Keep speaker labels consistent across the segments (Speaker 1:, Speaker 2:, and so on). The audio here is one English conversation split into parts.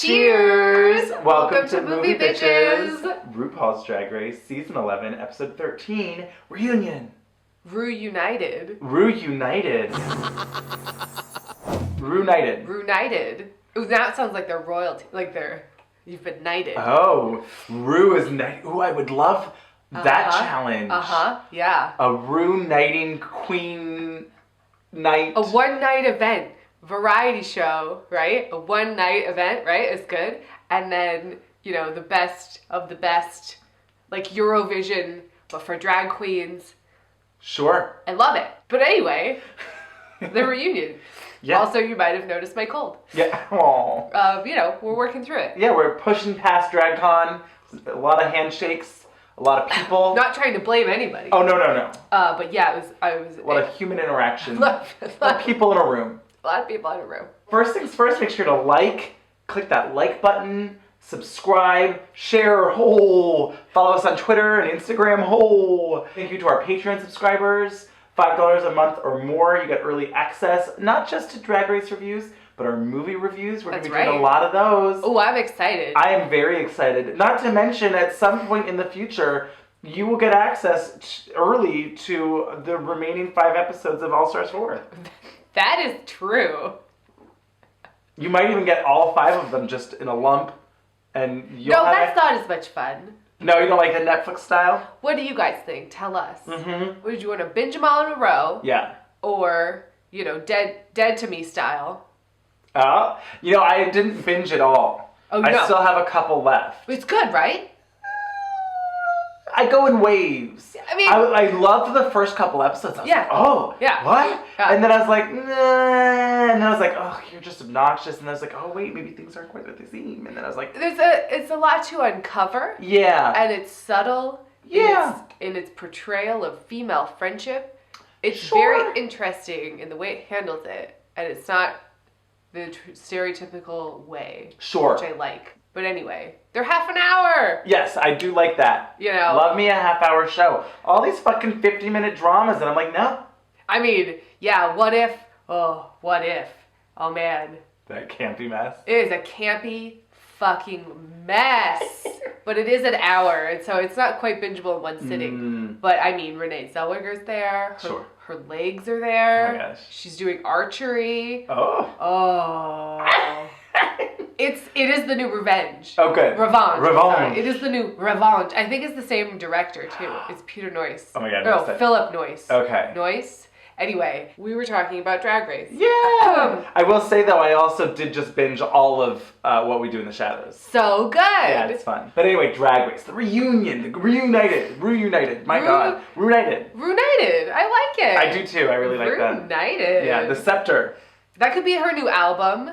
Speaker 1: Cheers!
Speaker 2: Welcome to MovieBitches! RuPaul's Drag Race, Season 11, Episode 13, Reunion.
Speaker 1: Reunited.
Speaker 2: Reunited. Reunited.
Speaker 1: Reunited. Ooh, now it sounds like they're royalty. You've been knighted.
Speaker 2: Oh, Ru is knight. Ooh, I would love that challenge.
Speaker 1: Yeah.
Speaker 2: A Ru knighting queen night.
Speaker 1: A one-night event. Variety show, right? A one-night event, right? Is good. And then, the best of the best, like Eurovision, but for drag queens.
Speaker 2: Sure.
Speaker 1: I love it. But anyway, the reunion.
Speaker 2: Yeah.
Speaker 1: Also, you might have noticed my cold.
Speaker 2: Yeah. Aww.
Speaker 1: We're working through it.
Speaker 2: Yeah, we're pushing past DragCon. A lot of handshakes. A lot of people.
Speaker 1: Not trying to blame anybody.
Speaker 2: Oh, no.
Speaker 1: But yeah, I was.
Speaker 2: A lot of human interaction.
Speaker 1: A lot
Speaker 2: of people in a room.
Speaker 1: A lot of people in a room.
Speaker 2: First things first, make sure to click that like button, subscribe, share, follow us on Twitter and Instagram, Thank you to our Patreon subscribers. $5 a month or more, you get early access, not just to Drag Race reviews, but our movie reviews. We're going to be doing a lot of those.
Speaker 1: Oh, I'm excited.
Speaker 2: I am very excited. Not to mention, at some point in the future, you will get access early to the remaining 5 episodes of All Stars 4.
Speaker 1: That is true.
Speaker 2: You might even get all 5 of them just in a lump, and you'll
Speaker 1: that's not as much fun.
Speaker 2: No, you don't like the Netflix style?
Speaker 1: What do you guys think? Tell us.
Speaker 2: Mm-hmm.
Speaker 1: Would you want to binge them all in a row?
Speaker 2: Yeah.
Speaker 1: Or, dead to me style?
Speaker 2: I didn't binge it all.
Speaker 1: Oh, no.
Speaker 2: I still have a couple left.
Speaker 1: It's good, right?
Speaker 2: I go in waves.
Speaker 1: I mean...
Speaker 2: I loved the first couple episodes. I was like, oh,
Speaker 1: yeah.
Speaker 2: What?
Speaker 1: Yeah.
Speaker 2: And then I was like, nah. And then I was like, oh, you're just obnoxious. And I was like, oh, wait, maybe things aren't quite what they seem. And then I was like...
Speaker 1: It's a lot to uncover.
Speaker 2: Yeah.
Speaker 1: And it's subtle.
Speaker 2: Yeah.
Speaker 1: In its portrayal of female friendship. It's
Speaker 2: very
Speaker 1: interesting in the way it handles it. And it's not the stereotypical way.
Speaker 2: Sure.
Speaker 1: Which I like. But anyway, they're half an hour.
Speaker 2: Yes, I do like that. Love me a half-hour show. All these fucking 50-minute dramas, and I'm like, no.
Speaker 1: I mean, yeah, what if? Oh, what if? Oh, man.
Speaker 2: That campy mess.
Speaker 1: It is a campy fucking mess. But it is an hour, and so it's not quite bingeable in one sitting. But, I mean, Renee Zellweger's there. Her legs are there.
Speaker 2: Oh, my gosh.
Speaker 1: She's doing archery.
Speaker 2: Oh.
Speaker 1: It is the new Revenge.
Speaker 2: Oh, good.
Speaker 1: Revanche.
Speaker 2: Revanche.
Speaker 1: Sorry. It is the new Revanche. I think it's the same director, too. It's Peter Noyce.
Speaker 2: Oh, my God.
Speaker 1: No, Philip Noyce.
Speaker 2: Okay.
Speaker 1: Noyce. Anyway, we were talking about Drag Race.
Speaker 2: Yeah! I will say, though, I also did just binge all of What We Do in the Shadows.
Speaker 1: So good!
Speaker 2: Yeah, it's fun. But anyway, Drag Race. The reunion. The Reunited. My God. Reunited.
Speaker 1: I like it.
Speaker 2: I do, too. I really like that.
Speaker 1: Reunited.
Speaker 2: Yeah, The Scepter.
Speaker 1: That could be her new album.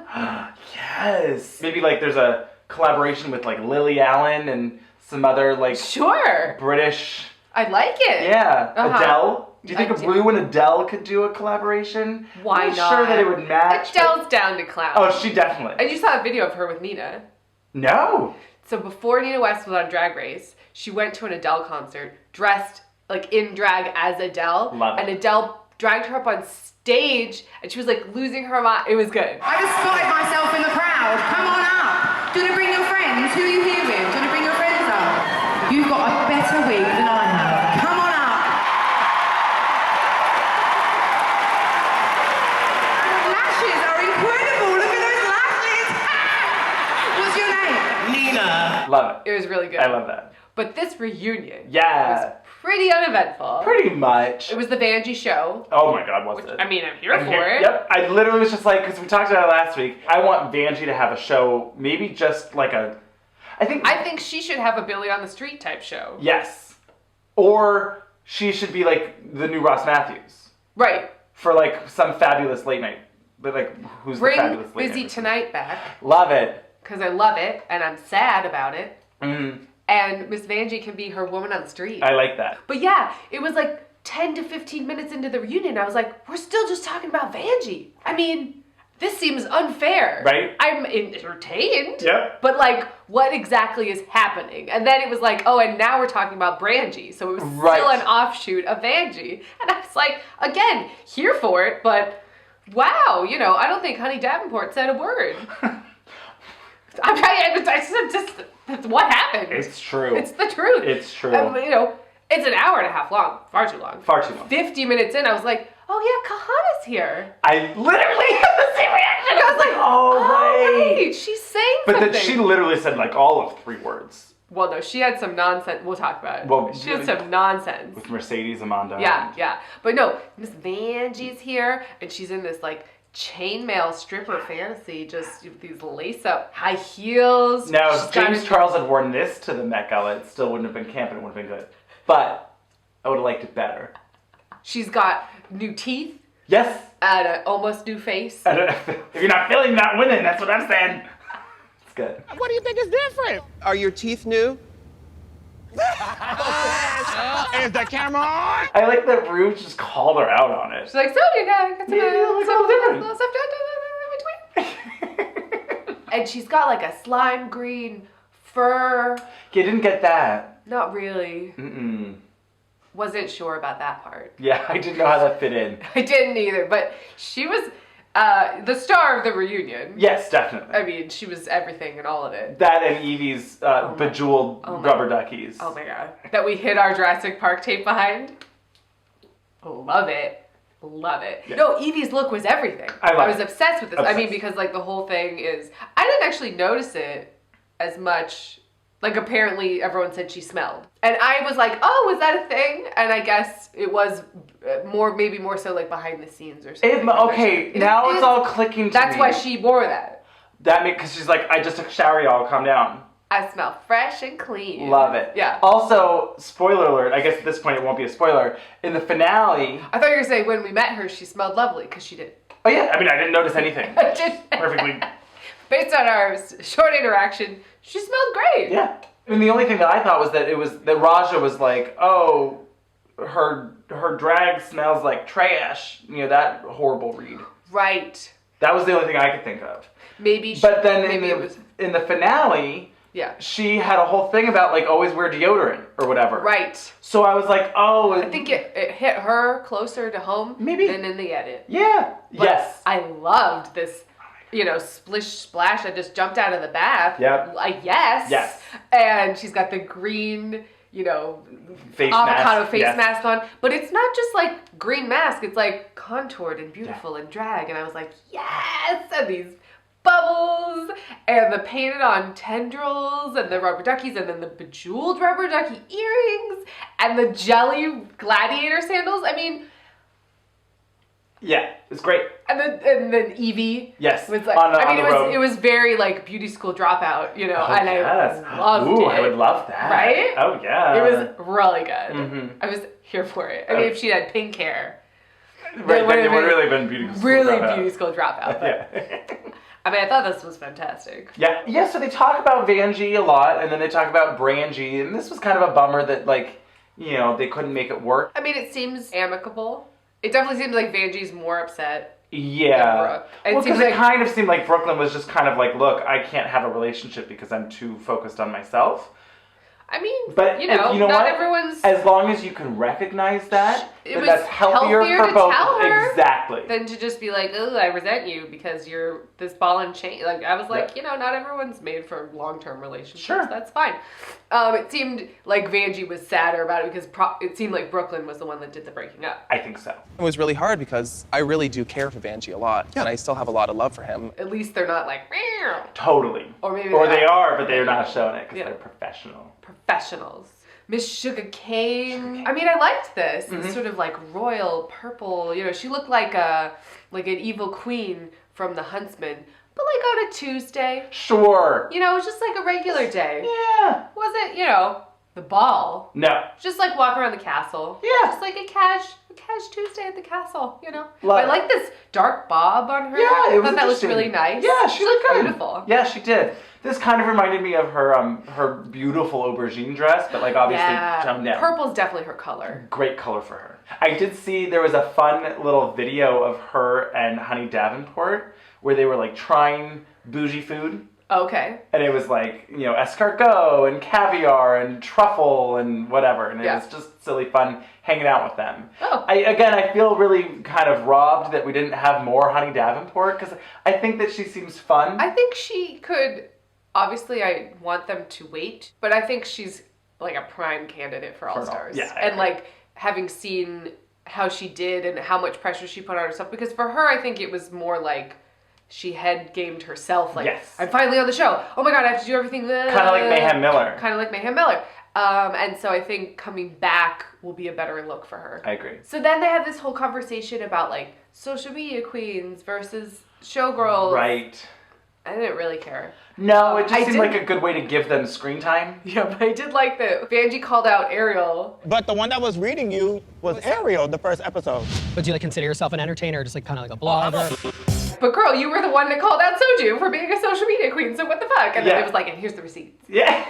Speaker 2: Yes. Maybe, there's a collaboration with, Lily Allen and some other,
Speaker 1: Sure.
Speaker 2: British...
Speaker 1: I like it.
Speaker 2: Yeah. Adele. Do you think Ru and Adele could do a collaboration?
Speaker 1: Why
Speaker 2: I'm
Speaker 1: not?
Speaker 2: sure that it would match.
Speaker 1: Adele's down to clown.
Speaker 2: Oh, she definitely.
Speaker 1: And you saw a video of her with Nina.
Speaker 2: No.
Speaker 1: So before Nina West was on Drag Race, she went to an Adele concert dressed in drag as Adele.
Speaker 2: Love it.
Speaker 1: And Adele dragged her up on stage and she was losing her mind. It was good.
Speaker 3: I just spotted myself in the crowd. Come on up. Do you want to bring your friends? Who are you here with? Do you want to bring your friends up? You've got a better wig than I have. Come on up. Lashes are incredible. Look at those lashes. What's your name? Nina.
Speaker 2: Love it.
Speaker 1: It was really good.
Speaker 2: I love that.
Speaker 1: But this reunion
Speaker 2: was
Speaker 1: pretty uneventful.
Speaker 2: Pretty much.
Speaker 1: It was the Vanjie show.
Speaker 2: Oh my God, was it?
Speaker 1: I mean, I'm here for it.
Speaker 2: Yep. I literally was just because we talked about it last week. I want Vanjie to have a show, maybe just I think
Speaker 1: she should have a Billy on the Street type show.
Speaker 2: Yes. Or she should be the new Ross Matthews.
Speaker 1: Right.
Speaker 2: For some fabulous late night. But who's the fabulous late night?
Speaker 1: Bring Busy Tonight back.
Speaker 2: Love it.
Speaker 1: Because I love it and I'm sad about it.
Speaker 2: Mm.
Speaker 1: And Miss Vanjie can be her woman on the street.
Speaker 2: I like that.
Speaker 1: But yeah, it was 10 to 15 minutes into the reunion. I was like, we're still just talking about Vanjie. I mean, this seems unfair.
Speaker 2: Right.
Speaker 1: I'm entertained.
Speaker 2: Yep.
Speaker 1: But what exactly is happening? And then it was oh, and now we're talking about Brangie. So it was still an offshoot of Vanjie. And I was again, here for it, but wow, I don't think Honey Davenport said a word. I'm trying to just what happened.
Speaker 2: It's true.
Speaker 1: It's the truth.
Speaker 2: It's true.
Speaker 1: You know, it's an hour and a half long. Far too long.
Speaker 2: Far too long.
Speaker 1: 50 minutes in, I was like, oh yeah, Kahana's here.
Speaker 2: I literally had the same reaction. I was like, oh, right.
Speaker 1: She's saying
Speaker 2: But
Speaker 1: something.
Speaker 2: then she literally said like all of 3 words.
Speaker 1: Well, no, she had some nonsense. We'll talk about it.
Speaker 2: Well,
Speaker 1: she had some nonsense.
Speaker 2: With Mercedes Amanda.
Speaker 1: Yeah. But no, Miss Vanjie's here, and she's in this like chainmail stripper fantasy, just with these lace-up high heels.
Speaker 2: Now,
Speaker 1: She's
Speaker 2: if James Charles had worn this to the Met Gala, it still wouldn't have been camp and it would have been good. But I would have liked it better.
Speaker 1: She's got new teeth.
Speaker 2: Yes.
Speaker 1: And an almost new face.
Speaker 2: If you're not feeling that winning, that's what I'm saying. It's good.
Speaker 4: What do you think is different?
Speaker 5: Are your teeth new?
Speaker 4: Is the camera on?
Speaker 2: I like that Ru just called her out on it.
Speaker 1: She's like, so you got some
Speaker 2: little
Speaker 1: stuff in between. And she's got like a slime green fur.
Speaker 2: You didn't get that.
Speaker 1: Not really.
Speaker 2: Mm-mm.
Speaker 1: Wasn't sure about that part.
Speaker 2: Yeah, I didn't know how that fit in.
Speaker 1: I didn't either, but she was the star of the reunion.
Speaker 2: Yes, definitely.
Speaker 1: I mean, she was everything in all of it.
Speaker 2: That and Evie's bejeweled rubber duckies.
Speaker 1: Oh my god. That we hid our Jurassic Park tape behind. Love it. Love it.
Speaker 2: Yeah.
Speaker 1: No, Evie's look was everything. I was obsessed with this.
Speaker 2: Obsessed.
Speaker 1: I mean, because like the whole thing is, I didn't actually notice it as much. Like apparently everyone said she smelled. And I was like, oh, was that a thing? And I guess it was maybe more so like behind the scenes or something.
Speaker 2: Now it's all clicking to me.
Speaker 1: That's why she wore that.
Speaker 2: Because she's like, I just took a shower, y'all, calm down.
Speaker 1: I smell fresh and clean.
Speaker 2: Love it.
Speaker 1: Yeah.
Speaker 2: Also, spoiler alert, I guess at this point it won't be a spoiler. In the finale...
Speaker 1: I thought you were going to say when we met her, she smelled lovely, because she did.
Speaker 2: Oh yeah, I mean, I didn't notice anything. Perfectly.
Speaker 1: Based on our short interaction, she smelled great.
Speaker 2: Yeah. I mean, the only thing that I thought was that Raja was like, oh, her drag smells like trash. You know, that horrible read.
Speaker 1: Right.
Speaker 2: That was the only thing I could think of.
Speaker 1: Maybe.
Speaker 2: But then in the finale,
Speaker 1: yeah,
Speaker 2: she had a whole thing about like always wear deodorant or whatever.
Speaker 1: Right.
Speaker 2: So I was like, oh.
Speaker 1: I think it hit her closer to home
Speaker 2: maybe
Speaker 1: than in the edit.
Speaker 2: Yeah.
Speaker 1: But
Speaker 2: yes.
Speaker 1: I loved this. You know, splish splash. I just jumped out of the bath.
Speaker 2: Yep.
Speaker 1: Yes.
Speaker 2: Yes.
Speaker 1: And she's got the green, you know,
Speaker 2: avocado
Speaker 1: face mask on. But it's not just like green mask. It's like contoured and beautiful and drag. And I was like, yes! And these bubbles and the painted on tendrils and the rubber duckies and then the bejeweled rubber ducky earrings and the jelly gladiator sandals. I mean...
Speaker 2: Yeah, it's great.
Speaker 1: And then Evie.
Speaker 2: Yes.
Speaker 1: Was like, it was very like beauty school dropout, you know, and I loved it.
Speaker 2: I would love that.
Speaker 1: Right?
Speaker 2: Oh yeah.
Speaker 1: It was really good.
Speaker 2: Mm-hmm.
Speaker 1: I was here for it. I mean, if she had pink hair,
Speaker 2: right, then it would really been beauty school dropout.
Speaker 1: Beauty school dropout. But,
Speaker 2: yeah.
Speaker 1: I mean, I thought this was fantastic.
Speaker 2: Yeah. So they talk about Vanjie a lot, and then they talk about Brangie, and this was kind of a bummer that like, you know, they couldn't make it work.
Speaker 1: I mean, it seems amicable. It definitely seems like Vanjie's more upset.
Speaker 2: Yeah.
Speaker 1: Well,
Speaker 2: because it kind of seemed like Brooklyn was just kind of like, look, I can't have a relationship because I'm too focused on myself.
Speaker 1: I mean,
Speaker 2: but
Speaker 1: you know
Speaker 2: not
Speaker 1: what? Everyone's...
Speaker 2: As long as you can recognize that, then that's
Speaker 1: healthier
Speaker 2: for
Speaker 1: to
Speaker 2: both.
Speaker 1: Tell her
Speaker 2: exactly.
Speaker 1: Than to just be like, oh, I resent you because you're this ball and chain. Like, I was like, you know, not everyone's made for long-term relationships.
Speaker 2: Sure.
Speaker 1: That's fine. It seemed like Vanjie was sadder about it because it seemed like Brooklyn was the one that did the breaking up.
Speaker 2: I think so.
Speaker 5: It was really hard because I really do care for Vanjie a lot, and I still have a lot of love for him.
Speaker 1: At least they're not like, meow.
Speaker 2: Totally.
Speaker 1: Or maybe
Speaker 2: they are, but they're not showing it because they're professional.
Speaker 1: Professionals. Miss Sugar Cane. I mean, I liked this.
Speaker 2: Mm-hmm.
Speaker 1: This sort of like royal purple. You know, she looked like an evil queen from The Huntsman, but like on a Tuesday.
Speaker 2: Sure.
Speaker 1: You know, it was just like a regular day.
Speaker 2: Yeah.
Speaker 1: Wasn't, you know, the ball.
Speaker 2: No.
Speaker 1: Just like walk around the castle.
Speaker 2: Yeah.
Speaker 1: Just like a cash Tuesday at the castle, you know.
Speaker 2: Love
Speaker 1: I like this dark bob on her.
Speaker 2: Yeah,
Speaker 1: I thought that was really nice.
Speaker 2: Yeah, she looked good.
Speaker 1: Beautiful.
Speaker 2: Yeah, she did. This kind of reminded me of her beautiful aubergine dress, but like obviously toned down.
Speaker 1: Purple's definitely her color.
Speaker 2: Great color for her. I did see there was a fun little video of her and Honey Davenport where they were like trying bougie food.
Speaker 1: Okay.
Speaker 2: And it was like, you know, escargot and caviar and truffle and whatever. And it was just silly fun hanging out with them.
Speaker 1: Oh.
Speaker 2: I feel really kind of robbed that we didn't have more Honey Davenport because I think that she seems fun.
Speaker 1: I think she could obviously I want them to wait, but I think she's like a prime candidate for All Stars.
Speaker 2: Yeah,
Speaker 1: and like having seen how she did and how much pressure she put on herself, because for her I think it was more like she head gamed herself, like,
Speaker 2: yes.
Speaker 1: I'm finally on the show. Oh my god, I have to do everything.
Speaker 2: Kind of like Mayhem Miller.
Speaker 1: Kind of like Mayhem Miller. And so I think coming back will be a better look for her.
Speaker 2: I agree.
Speaker 1: So then they have this whole conversation about like social media queens versus showgirls.
Speaker 2: Right.
Speaker 1: I didn't really care.
Speaker 2: No, it just
Speaker 1: I
Speaker 2: seemed like a good way to give them screen time.
Speaker 1: Yeah, but I did like that Vanjie called out Ariel.
Speaker 4: But the one that was reading you was Ariel, the first episode.
Speaker 6: But do you like consider yourself an entertainer or just like kind of like a blogger?
Speaker 1: But girl, you were the one that called out Soju for being a social media queen, so what the fuck? And then it was like, and here's the receipts.
Speaker 2: Yeah.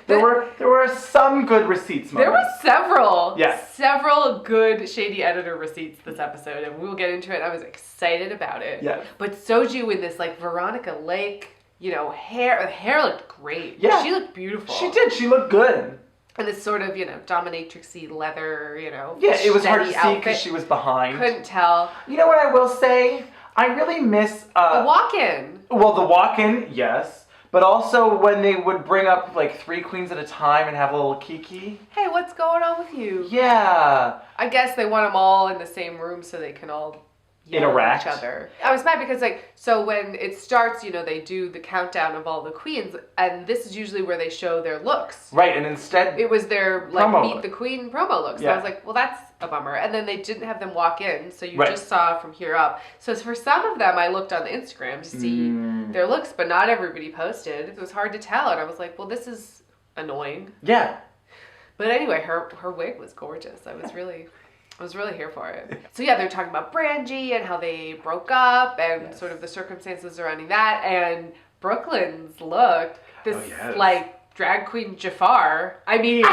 Speaker 2: There were some good receipts moments.
Speaker 1: There were several.
Speaker 2: Yes.
Speaker 1: Several good shady editor receipts this episode, and we'll get into it. I was excited about it.
Speaker 2: Yes.
Speaker 1: But Soju in this like Veronica Lake, you know, hair looked great.
Speaker 2: Yeah.
Speaker 1: She looked beautiful.
Speaker 2: She did. She looked good.
Speaker 1: And this sort of, you know, dominatrixy leather, you know.
Speaker 2: Yeah, it was hard to see
Speaker 1: outfit.
Speaker 2: because she was behind.
Speaker 1: Couldn't tell.
Speaker 2: You know what I will say? I really miss
Speaker 1: The walk-in.
Speaker 2: Well, the walk-in, yes. But also when they would bring up like 3 queens at a time and have a little kiki.
Speaker 1: Hey, what's going on with you?
Speaker 2: Yeah.
Speaker 1: I guess they want them all in the same room so they can all yell
Speaker 2: Interact.
Speaker 1: at each other. I was mad because like, so when it starts, you know, they do the countdown of all the queens, and this is usually where they show their looks.
Speaker 2: Right, and instead
Speaker 1: It was their like
Speaker 2: Promo
Speaker 1: meet
Speaker 2: look.
Speaker 1: the queen promo looks. So
Speaker 2: Yeah.
Speaker 1: I was like, well, that's a bummer. And then they didn't have them walk in, so you
Speaker 2: Right.
Speaker 1: just saw from here up. So for some of them, I looked on the Instagram to see their looks, but not everybody posted. It was hard to tell, and I was like, well, this is annoying.
Speaker 2: Yeah.
Speaker 1: But anyway, her wig was gorgeous. I was really here for it. So yeah, they're talking about Brangie and how they broke up and sort of the circumstances surrounding that. And Brooklyn's look, this
Speaker 2: yes.
Speaker 1: like drag queen Jafar. I mean,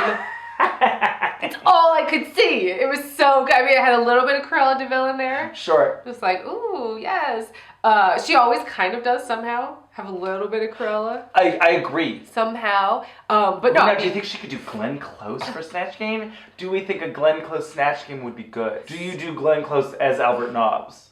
Speaker 1: it's all I could see. It was so good. I mean, it had a little bit of Cruella de Vil in there.
Speaker 2: Sure.
Speaker 1: Just like, ooh, yes. She always kind of does somehow have a little bit of Cruella.
Speaker 2: I agree.
Speaker 1: Somehow. But no.
Speaker 2: Now, do you think she could do Glenn Close for Snatch Game? Do we think a Glenn Close Snatch Game would be good? Do you do Glenn Close as Albert Nobbs?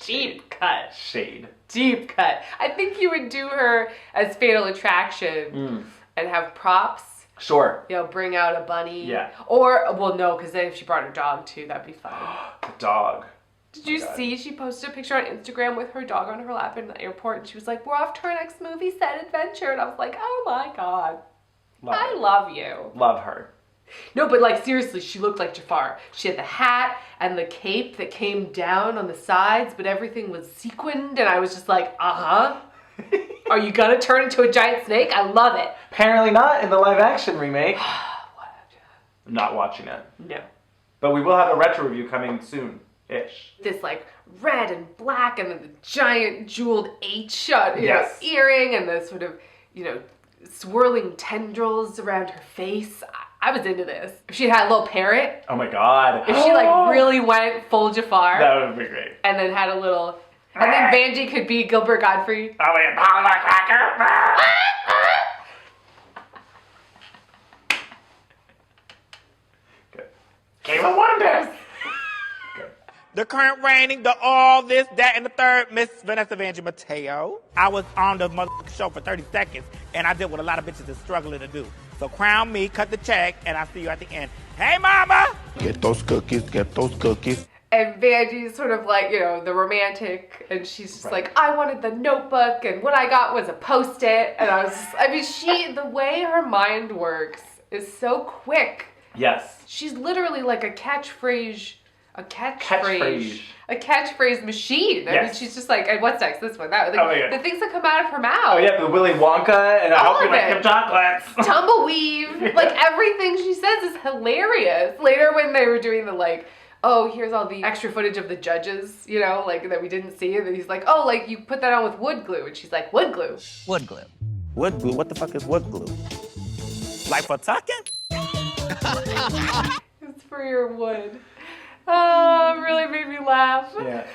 Speaker 1: Deep cut.
Speaker 2: Shade.
Speaker 1: Deep cut. I think you would do her as Fatal Attraction and have props.
Speaker 2: Sure.
Speaker 1: You know, bring out a bunny.
Speaker 2: Yeah.
Speaker 1: Or, well, no, because then if she brought her dog too, that'd be fun.
Speaker 2: The dog.
Speaker 1: Did you
Speaker 2: God.
Speaker 1: see she posted a picture on Instagram with her dog on her lap in the airport, and she was like, we're off to our next movie set adventure. And I was like, oh my God. I love you.
Speaker 2: Love her.
Speaker 1: No, but like seriously, she looked like Jafar. She had the hat and the cape that came down on the sides, but everything was sequined, and I was just like, uh-huh. Are you gonna turn into a giant snake? I love it.
Speaker 2: Apparently not in the live action remake. I'm not watching it.
Speaker 1: No.
Speaker 2: But we will have a retro review coming soon-ish.
Speaker 1: This like red and black and then the giant jeweled H
Speaker 2: Yes.
Speaker 1: earring and the sort of, you know, swirling tendrils around her face. I was into this. If she had a little parrot,
Speaker 2: Oh my god.
Speaker 1: if she like really went full Jafar
Speaker 2: That would be great.
Speaker 1: and then had a little, and then Vanjie could be Gilbert Gottfried.
Speaker 2: Oh my god, cracker. Good. Game of Wonders.
Speaker 4: The current reigning, the all this, that, and the third, Miss Vanessa Vanjie Mateo. I was on the motherfucking show for 30 seconds, and I did what a lot of bitches is struggling to do. So crown me, cut the check, and I'll see you at the end. Hey, mama!
Speaker 7: Get those cookies, get those cookies.
Speaker 1: And Vanjie's sort of like, you know, the romantic, and she's just like, I wanted the notebook, and what I got was a Post-it, and I was just, I mean, the way her mind works is so quick.
Speaker 2: Yes.
Speaker 1: She's literally like a catchphrase machine. I mean,
Speaker 2: Yes.
Speaker 1: she's just like, and what's next? This one, that one.
Speaker 2: Oh
Speaker 1: Like,
Speaker 2: my God.
Speaker 1: the things that come out of her mouth.
Speaker 2: Oh yeah, the Willy Wonka, and I
Speaker 1: All
Speaker 2: hope you
Speaker 1: of
Speaker 2: like
Speaker 1: it.
Speaker 2: them chocolates.
Speaker 1: Tumbleweave. Like, everything she says is hilarious. Later when they were doing the like, oh, here's all the extra footage of the judges, you know, like that we didn't see. And then he's like, oh, like you put that on with wood glue. And she's like, wood glue.
Speaker 6: Wood glue.
Speaker 4: Wood glue? What the fuck is wood glue? Like for tucking?
Speaker 1: It's for your wood. Oh, it really made me laugh.
Speaker 2: Yeah.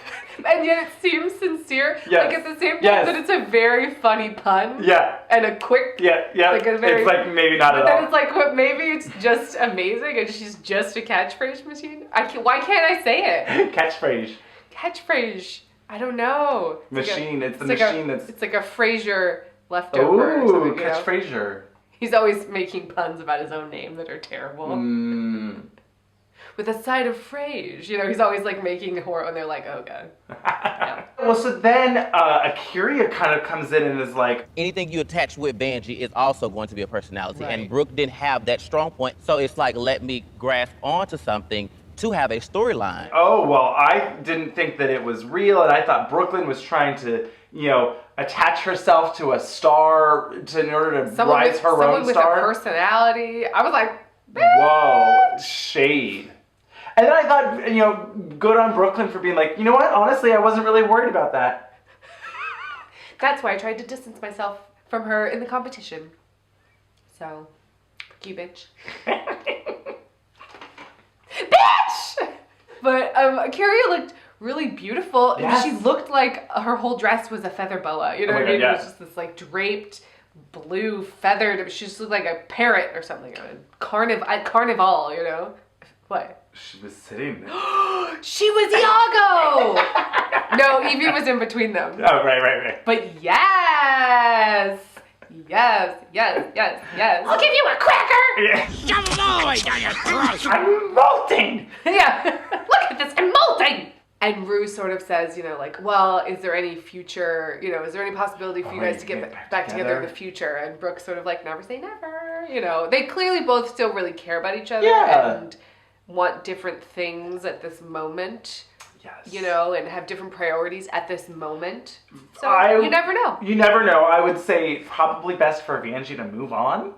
Speaker 1: And yet it seems sincere.
Speaker 2: Yes.
Speaker 1: Like at the same time
Speaker 2: Yes.
Speaker 1: that it's a very funny pun.
Speaker 2: Yeah.
Speaker 1: And a quick.
Speaker 2: Yeah.
Speaker 1: Like a very,
Speaker 2: it's like maybe not
Speaker 1: but
Speaker 2: at
Speaker 1: then
Speaker 2: all.
Speaker 1: it's like, what? Maybe it's just amazing, and she's just a catchphrase machine. Why can't I say it?
Speaker 2: Catchphrase.
Speaker 1: Catchphrase. I don't know.
Speaker 2: Machine. It's the
Speaker 1: like
Speaker 2: machine that's...
Speaker 1: It's like a Frasier leftover or something,
Speaker 2: Ooh, catch Frasier.
Speaker 1: He's always making puns about his own name that are terrible. With a side of Frasier. You know, he's always like making horror and they're like, oh god. Yeah.
Speaker 2: Well, so then Agoura kind of comes in and is like,
Speaker 8: anything you attach with Vanjie is also going to be a personality.
Speaker 1: Right.
Speaker 8: And Brooke didn't have that strong point. So it's like, let me grasp onto something to have a storyline.
Speaker 2: oh, well, I didn't think that it was real, and I thought Brooklyn was trying to, you know, attach herself to a star in order to rise her
Speaker 1: someone
Speaker 2: own
Speaker 1: with
Speaker 2: star.
Speaker 1: a personality. I was like,
Speaker 2: Whoa, shade. And then I thought, you know, good on Brooklyn for being like, you know what, honestly, I wasn't really worried about that.
Speaker 1: that's why I tried to distance myself from her in the competition. So, fuck you, bitch. Bitch! But Agoura looked really beautiful.
Speaker 2: Yes.
Speaker 1: She looked like her whole dress was a feather boa. You know
Speaker 2: Oh my
Speaker 1: what I mean?
Speaker 2: God,
Speaker 1: It was just this like draped, blue, feathered. She just looked like a parrot or something. A carnival, you know? What?
Speaker 2: She was sitting there.
Speaker 1: She was Iago! No, Evie was in between them.
Speaker 2: Oh, right.
Speaker 1: But yes! Yes. I'll give you a cracker!
Speaker 2: Yeah.
Speaker 4: Shove them all the way down your throat.
Speaker 2: I'm molting!
Speaker 1: Yeah. Look at this, I'm molting! And Ru sort of says, you know, like, well, is there any future, you know, is there any possibility for you guys to get back together in the future? And Brooke's sort of like, never say never. You know, they clearly both still really care about each other and want different things at this moment.
Speaker 2: Yes.
Speaker 1: You know, and have different priorities at this moment. So you never know.
Speaker 2: You never know. I would say probably best for Vanjie to move on.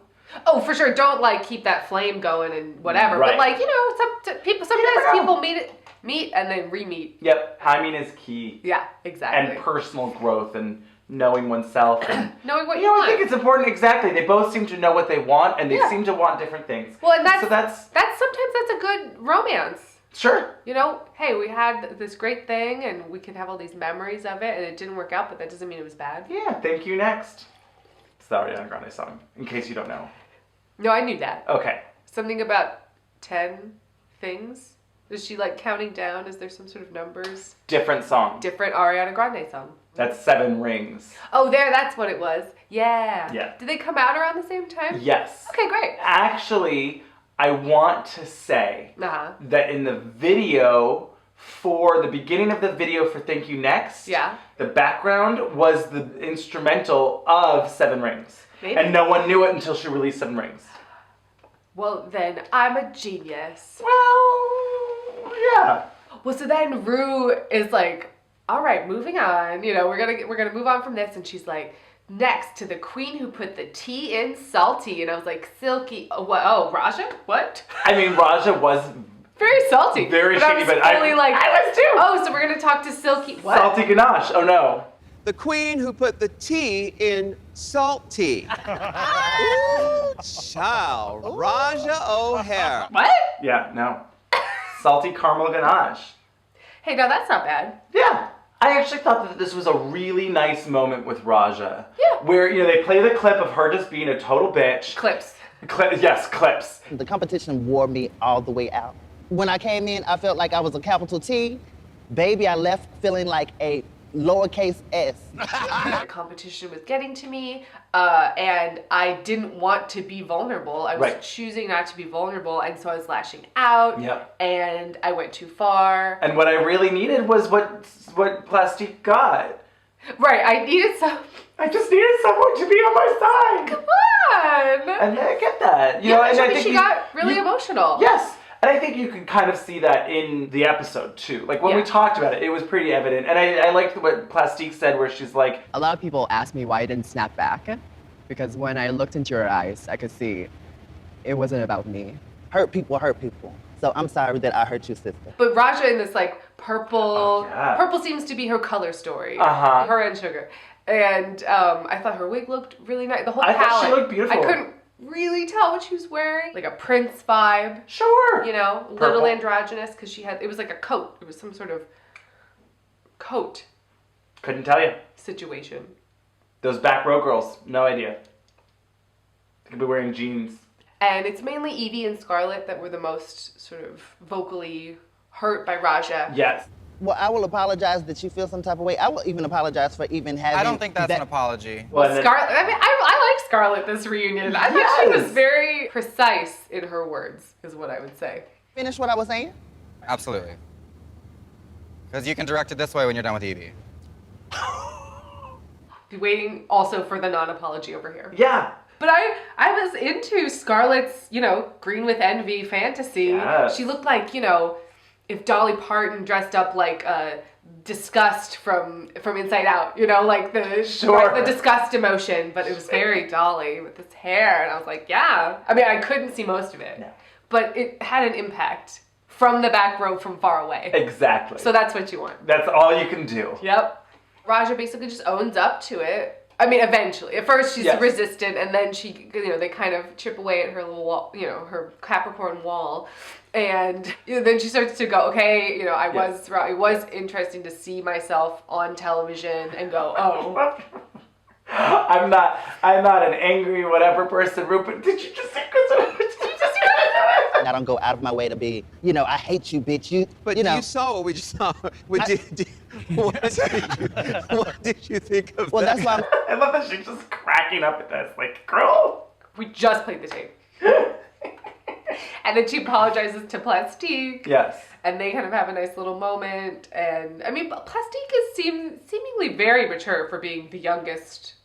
Speaker 1: Oh, for sure. Don't like keep that flame going and whatever.
Speaker 2: Right.
Speaker 1: But like, you know, sometimes people meet and then re-meet.
Speaker 2: Yep. Timing is key.
Speaker 1: Yeah, exactly.
Speaker 2: And personal growth and knowing oneself and
Speaker 1: knowing what you
Speaker 2: know,
Speaker 1: want.
Speaker 2: I think it's important. Exactly. They both seem to know what they want and they seem to want different things.
Speaker 1: Well, and
Speaker 2: so
Speaker 1: that's sometimes that's a good romance.
Speaker 2: Sure.
Speaker 1: You know, hey, we had this great thing and we can have all these memories of it and it didn't work out, but that doesn't mean it was bad.
Speaker 2: Yeah, thank you next. It's the Ariana Grande song, in case you don't know.
Speaker 1: No, I knew that.
Speaker 2: Okay.
Speaker 1: Something about 10 things? Is she like counting down? Is there some sort of numbers?
Speaker 2: Different song.
Speaker 1: Different Ariana Grande song.
Speaker 2: That's 7 Rings.
Speaker 1: Oh, that's what it was. Yeah.
Speaker 2: Yeah.
Speaker 1: Did they come out around the same time?
Speaker 2: Yes.
Speaker 1: Okay, great.
Speaker 2: Actually, I want to say that in the video, for the beginning of the video for Thank You Next, the background was the instrumental of 7 Rings.
Speaker 1: Maybe.
Speaker 2: And no one knew it until she released 7 Rings.
Speaker 1: Well, then I'm a genius.
Speaker 2: Well, yeah.
Speaker 1: Well, so then Ru is like, all right, moving on. You know, we're gonna move on from this, and she's like, next to the queen who put the tea in salty, and I was like, silky. Oh, what? Oh, Raja? What?
Speaker 2: I mean, Raja was
Speaker 1: very salty.
Speaker 2: Very shady, but
Speaker 1: I was too. Oh, so we're gonna talk to Silky. What?
Speaker 2: Salty ganache. Oh no.
Speaker 9: The queen who put the tea in salt tea. Ooh, child. Raja O'Hara.
Speaker 1: What?
Speaker 2: Yeah, no. Salty caramel ganache.
Speaker 1: Hey, no, that's not bad.
Speaker 2: Yeah. I actually thought that this was a really nice moment with Raja.
Speaker 1: Yeah.
Speaker 2: Where, you know, they play the clip of her just being a total bitch.
Speaker 1: Clips.
Speaker 2: Yes, clips.
Speaker 10: The competition wore me all the way out. When I came in, I felt like I was a capital T. Baby, I left feeling like a lowercase s.
Speaker 1: The competition was getting to me, and I didn't want to be vulnerable. I was choosing not to be vulnerable, and so I was lashing out.
Speaker 2: Yep.
Speaker 1: And I went too far.
Speaker 2: And what I really needed was what Plastique got.
Speaker 1: Right, I just needed someone to be on my side. Come on.
Speaker 2: And I get that. You know, and I think
Speaker 1: she got really emotional.
Speaker 2: Yes. And I think you can kind of see that in the episode too. Like when we talked about it, it was pretty evident. And I liked what Plastique said where she's like,
Speaker 11: a lot of people ask me why I didn't snap back. Because when I looked into your eyes, I could see it wasn't about me.
Speaker 10: Hurt people hurt people. So I'm sorry that I hurt you, sister.
Speaker 1: But Raja in this like purple, purple seems to be her color story. Her and Sugar. And I thought her wig looked really nice. The whole palette.
Speaker 2: I thought she looked beautiful.
Speaker 1: I couldn't really tell what she was wearing. Like a Prince vibe.
Speaker 2: Sure.
Speaker 1: You know, little androgynous because it was like a coat. It was some sort of coat.
Speaker 2: Couldn't tell you.
Speaker 1: Situation.
Speaker 2: Those back row girls, no idea. They could be wearing jeans.
Speaker 1: And it's mainly Evie and Scarlett that were the most sort of vocally hurt by Raja.
Speaker 2: Yes.
Speaker 10: Well, I will apologize that you feel some type of way. I will even apologize for even having.
Speaker 12: I don't think that's an apology.
Speaker 1: Well, Scarlett, I mean, I like Scarlett this reunion. I thought she was very precise in her words, is what I would say.
Speaker 10: Finish what I was saying?
Speaker 12: Absolutely. Because you can direct it this way when you're done with Evie.
Speaker 1: Waiting also for the non-apology over here.
Speaker 2: Yeah.
Speaker 1: But I was into Scarlett's, green with envy fantasy.
Speaker 2: Yes.
Speaker 1: She looked like, if Dolly Parton dressed up like disgust from Inside Out, like the disgust emotion, but it was very Dolly with this hair, and I was like, yeah. I mean, I couldn't see most of it, but it had an impact from the back row from far away.
Speaker 2: Exactly.
Speaker 1: So that's what you want.
Speaker 2: That's all you can do.
Speaker 1: Yep. Raja basically just owns up to it. I mean, eventually. At first, she's resistant, and then she, they kind of chip away at her little wall, her Capricorn wall, and then she starts to go, okay, it was interesting to see myself on television and go, oh.
Speaker 2: I'm not an angry whatever person, Rupert. Did you just say
Speaker 10: I don't go out of my way to be, I hate you, bitch.
Speaker 9: But you saw what we just saw. What did you think of that?
Speaker 10: That's why
Speaker 2: I love that she's just cracking up at this. Like, girl.
Speaker 1: We just played the tape. And then she apologizes to Plastique.
Speaker 2: Yes.
Speaker 1: And they kind of have a nice little moment. And, I mean, Plastique is seemingly very mature for being the youngest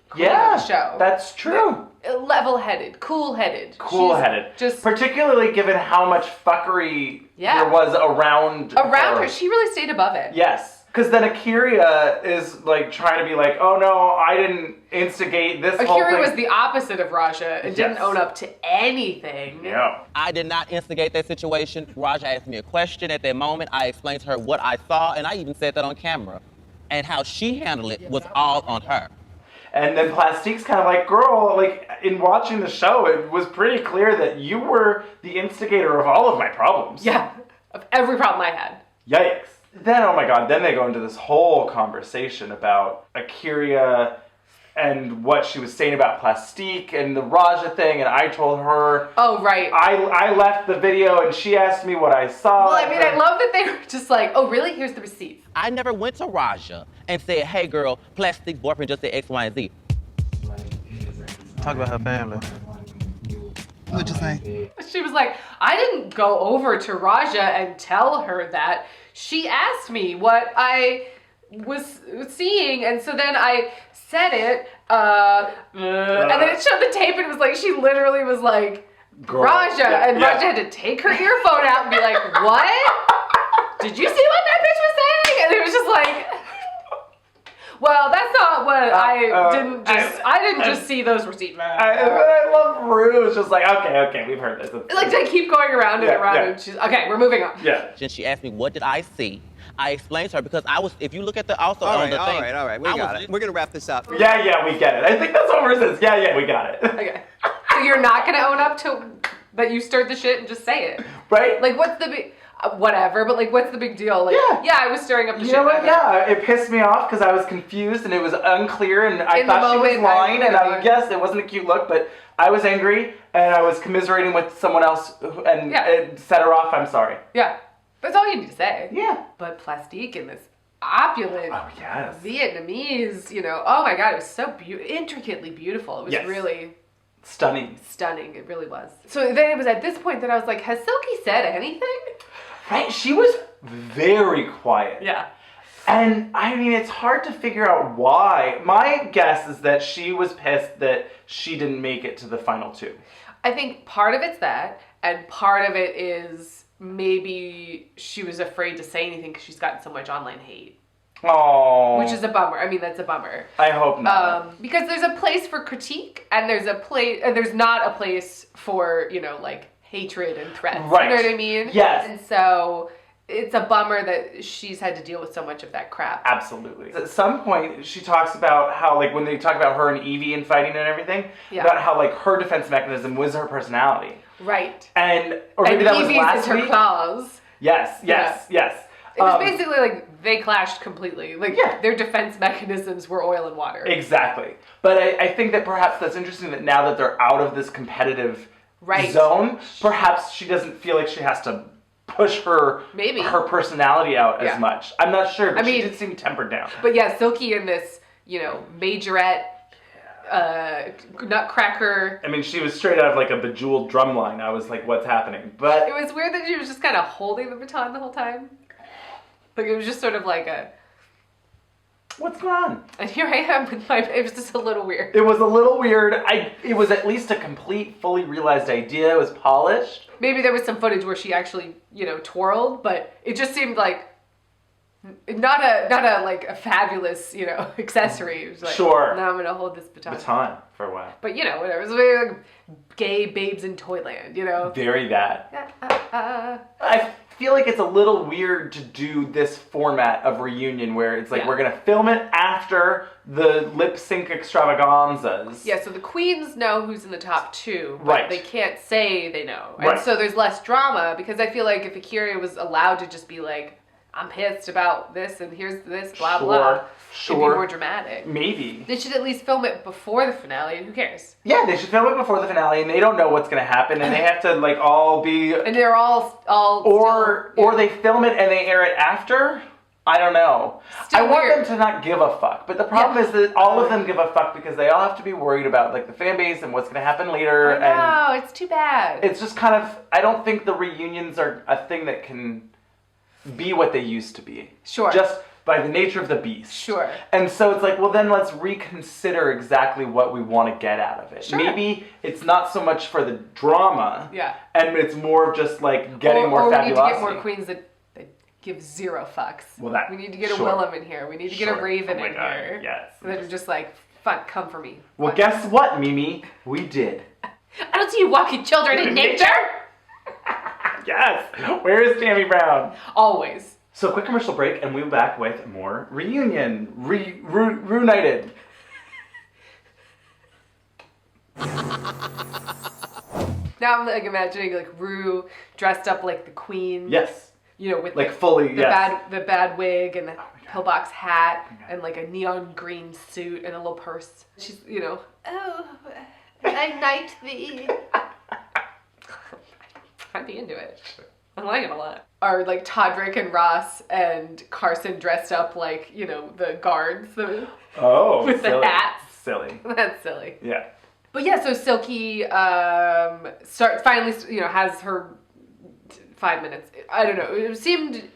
Speaker 1: queen of the show.
Speaker 2: That's true.
Speaker 1: Level-headed, cool-headed.
Speaker 2: Cool-headed. Just particularly given how much fuckery there was around
Speaker 1: her. She really stayed above it.
Speaker 2: Yes. Because then Akira is like trying to be like, oh no, I didn't instigate this whole thing.
Speaker 1: Akira was the opposite of Raja and didn't own up to anything.
Speaker 2: Yeah.
Speaker 8: I did not instigate that situation. Raja asked me a question at that moment. I explained to her what I saw, and I even said that on camera. And how she handled it was all on her.
Speaker 2: And then Plastique's kind of like, girl, like, in watching the show, it was pretty clear that you were the instigator of all of my problems.
Speaker 1: Yeah, of every problem I had.
Speaker 2: Yikes. Then, oh my god, then they go into this whole conversation about Akira and what she was saying about Plastique and the Raja thing, and I told her...
Speaker 1: Oh, right.
Speaker 2: I left the video, and she asked me what I saw.
Speaker 1: Well, I mean, I love that they were just like, oh, really? Here's the receipts.
Speaker 8: I never went to Raja and said, hey, girl, Plastique boyfriend just said X, Y, and Z.
Speaker 12: Talk about her family.
Speaker 10: What'd you say?
Speaker 1: She was like, I didn't go over to Raja and tell her that. She asked me what I was seeing, and so then I said it, and then it showed the tape, and it was like, she literally was like,
Speaker 2: girl.
Speaker 1: Raja, and Raja had to take her earphone out and be like, what? Did you see what that bitch was saying? And it was just like... Well, that's not what I didn't just see those receipts.
Speaker 2: I love Rue. It's just like, okay, we've heard this.
Speaker 1: Like, they keep going around and around, and she's, okay, we're moving on.
Speaker 2: Yeah.
Speaker 8: And she asked me, what did I see? I explained to her because I was, if you look at the, also
Speaker 9: all
Speaker 8: on
Speaker 9: right,
Speaker 8: the thing.
Speaker 9: All right, we got it. We're going to wrap this up.
Speaker 2: Yeah, we get it. I think that's what Rue says. Yeah, we got it.
Speaker 1: Okay. So you're not going to own up to that you stirred the shit and just say it.
Speaker 2: Right?
Speaker 1: Like, what's the big... whatever, but like, what's the big deal? Like, yeah, I was stirring up the shit.
Speaker 2: You know what? Yeah, it pissed me off because I was confused and it was unclear, and I thought she was lying, and I guess it wasn't a cute look, but I was angry and I was commiserating with someone else, and it set her off. I'm sorry.
Speaker 1: Yeah, that's all you need to say.
Speaker 2: Yeah.
Speaker 1: But Plastique in this opulent Vietnamese, oh my god, it was so intricately beautiful. It was really
Speaker 2: stunning.
Speaker 1: It really was. So then it was at this point that I was like, has Silky said anything?
Speaker 2: Right, she was very quiet.
Speaker 1: Yeah.
Speaker 2: And I mean, it's hard to figure out why. My guess is that she was pissed that she didn't make it to the final two.
Speaker 1: I think part of it's that, and part of it is maybe she was afraid to say anything because she's gotten so much online hate.
Speaker 2: Oh.
Speaker 1: Which is a bummer. I mean, that's a bummer.
Speaker 2: I hope not.
Speaker 1: Because there's a place for critique, and there's not a place for, like, hatred and threats.
Speaker 2: Right.
Speaker 1: You know what I mean?
Speaker 2: Yes.
Speaker 1: And so it's a bummer that she's had to deal with so much of that crap.
Speaker 2: Absolutely. At some point, she talks about how, like, when they talk about her and Evie and fighting and everything, about how, like, her defense mechanism was her personality.
Speaker 1: Right.
Speaker 2: Or maybe that was
Speaker 1: Evie's
Speaker 2: last
Speaker 1: is her
Speaker 2: week.
Speaker 1: claws.
Speaker 2: Yes.
Speaker 1: It was basically like they clashed completely. Like their defense mechanisms were oil and water.
Speaker 2: Exactly. But I think that perhaps that's interesting that now that they're out of this competitive zone, perhaps she doesn't feel like she has to push her
Speaker 1: Maybe.
Speaker 2: her personality out
Speaker 1: Yeah.
Speaker 2: as much. I'm not sure, but
Speaker 1: I mean-
Speaker 2: she did seem tempered down.
Speaker 1: But yeah, Silky in this, majorette, nutcracker.
Speaker 2: I mean, she was straight out of like a Bejeweled drumline. I was like, what's happening? But
Speaker 1: It was weird that she was just kind of holding the baton the whole time. Like, it was just sort of like a...
Speaker 2: what's going on?
Speaker 1: And here I am with my... It was just a little weird.
Speaker 2: It was a little weird. It was at least a complete, fully realized idea. It was polished.
Speaker 1: Maybe there was some footage where she actually, twirled, but it just seemed like not a like a fabulous, accessory. It was like,
Speaker 2: Sure.
Speaker 1: now I'm gonna hold this baton.
Speaker 2: For a while.
Speaker 1: But whatever. It was very like gay babes in Toyland,
Speaker 2: Very that. I feel like it's a little weird to do this format of reunion where it's like
Speaker 1: Yeah.
Speaker 2: we're gonna film it after the lip sync extravaganzas.
Speaker 1: Yeah, so the queens know who's in the top two, but
Speaker 2: Right.
Speaker 1: they can't say they know. And
Speaker 2: Right.
Speaker 1: so there's less drama because I feel like if Agoura was allowed to just be like, I'm pissed about this and here's this, blah, blah, it'd be more dramatic.
Speaker 2: Maybe.
Speaker 1: They should at least film it before the finale, and who cares?
Speaker 2: Yeah, they should film it before the finale, and they don't know what's gonna happen, and they have to like all be.
Speaker 1: And they're all
Speaker 2: Or they film it and they air it after. I don't know.
Speaker 1: Still
Speaker 2: I want
Speaker 1: weird.
Speaker 2: them to not give a fuck, but the problem is that all of them give a fuck because they all have to be worried about like the fan base and what's gonna happen later. And
Speaker 1: I know, it's too bad.
Speaker 2: it's just kind of. I don't think the reunions are a thing that can be what they used to be.
Speaker 1: Sure.
Speaker 2: Just by the nature of the beast.
Speaker 1: Sure.
Speaker 2: And so it's like, well, then let's reconsider exactly what we want to get out of it.
Speaker 1: Sure.
Speaker 2: Maybe it's not so much for the drama.
Speaker 1: Yeah.
Speaker 2: And it's more of just like getting more
Speaker 1: or we need to
Speaker 2: fabulosity.
Speaker 1: get more queens that give zero fucks.
Speaker 2: Well, that-
Speaker 1: we need to get a
Speaker 2: sure.
Speaker 1: Willem in here. We need to get a
Speaker 2: Sure.
Speaker 1: Raven
Speaker 2: Oh my
Speaker 1: in
Speaker 2: God,
Speaker 1: here.
Speaker 2: yes.
Speaker 1: That are just like, fuck, come for me.
Speaker 2: Well, guess what, Mimi? We did.
Speaker 1: I don't see you walking children in nature.
Speaker 2: Yes. Where is Tammy Brown?
Speaker 1: Always.
Speaker 2: So, quick commercial break, and we'll be back with more Reunion. Reunited.
Speaker 1: Now I'm like imagining like Ru dressed up like the queen.
Speaker 2: Yes.
Speaker 1: With
Speaker 2: Like fully, yes.
Speaker 1: the bad wig and the pillbox hat and like a neon green suit and a little purse. She's oh, I knight thee. I'd be into it. I like it a lot. Are like Todrick and Ross and Carson dressed up like, the guards
Speaker 2: Oh,
Speaker 1: with
Speaker 2: silly.
Speaker 1: the hats.
Speaker 2: Silly.
Speaker 1: That's silly.
Speaker 2: Yeah.
Speaker 1: But yeah, so Silky finally has her 5 minutes. I don't know. It seemed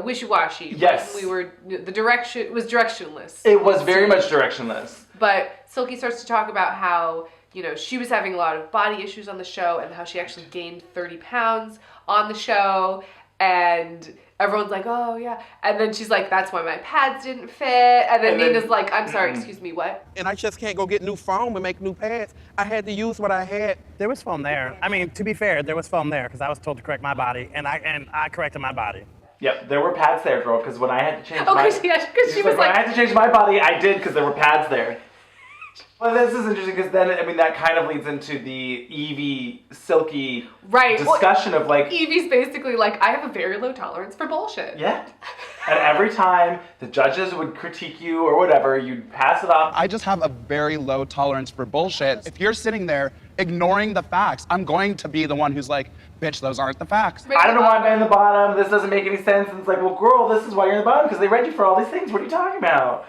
Speaker 1: wishy-washy.
Speaker 2: Yes.
Speaker 1: The direction was directionless.
Speaker 2: It was very much directionless.
Speaker 1: But Silky starts to talk about how, she was having a lot of body issues on the show and how she actually gained 30 pounds on the show. And everyone's like, oh, yeah. And then she's like, that's why my pads didn't fit. And then Nina's like, I'm sorry, excuse me, what?
Speaker 4: And I just can't go get new foam and make new pads. I had to use what I had.
Speaker 6: There was foam there. I mean, to be fair, there was foam there because I was told to correct my body, and I corrected my body.
Speaker 2: Yep, there were pads there, girl, because when I had to change
Speaker 1: Oh,
Speaker 2: my...
Speaker 1: because she was
Speaker 2: when
Speaker 1: like...
Speaker 2: I had to change my body, I did, because there were pads there. Well, this is interesting, because then, that kind of leads into the Evie, Silky discussion of, like...
Speaker 1: Evie's basically like, I have a very low tolerance for bullshit.
Speaker 2: Yeah. And every time the judges would critique you or whatever, you'd pass it off.
Speaker 13: I just have a very low tolerance for bullshit. If you're sitting there ignoring the facts, I'm going to be the one who's like, bitch, those aren't the facts.
Speaker 2: I don't know why I'm in the bottom. This doesn't make any sense. And it's like, well, girl, this is why you're in the bottom, because they read you for all these things. What are you talking about?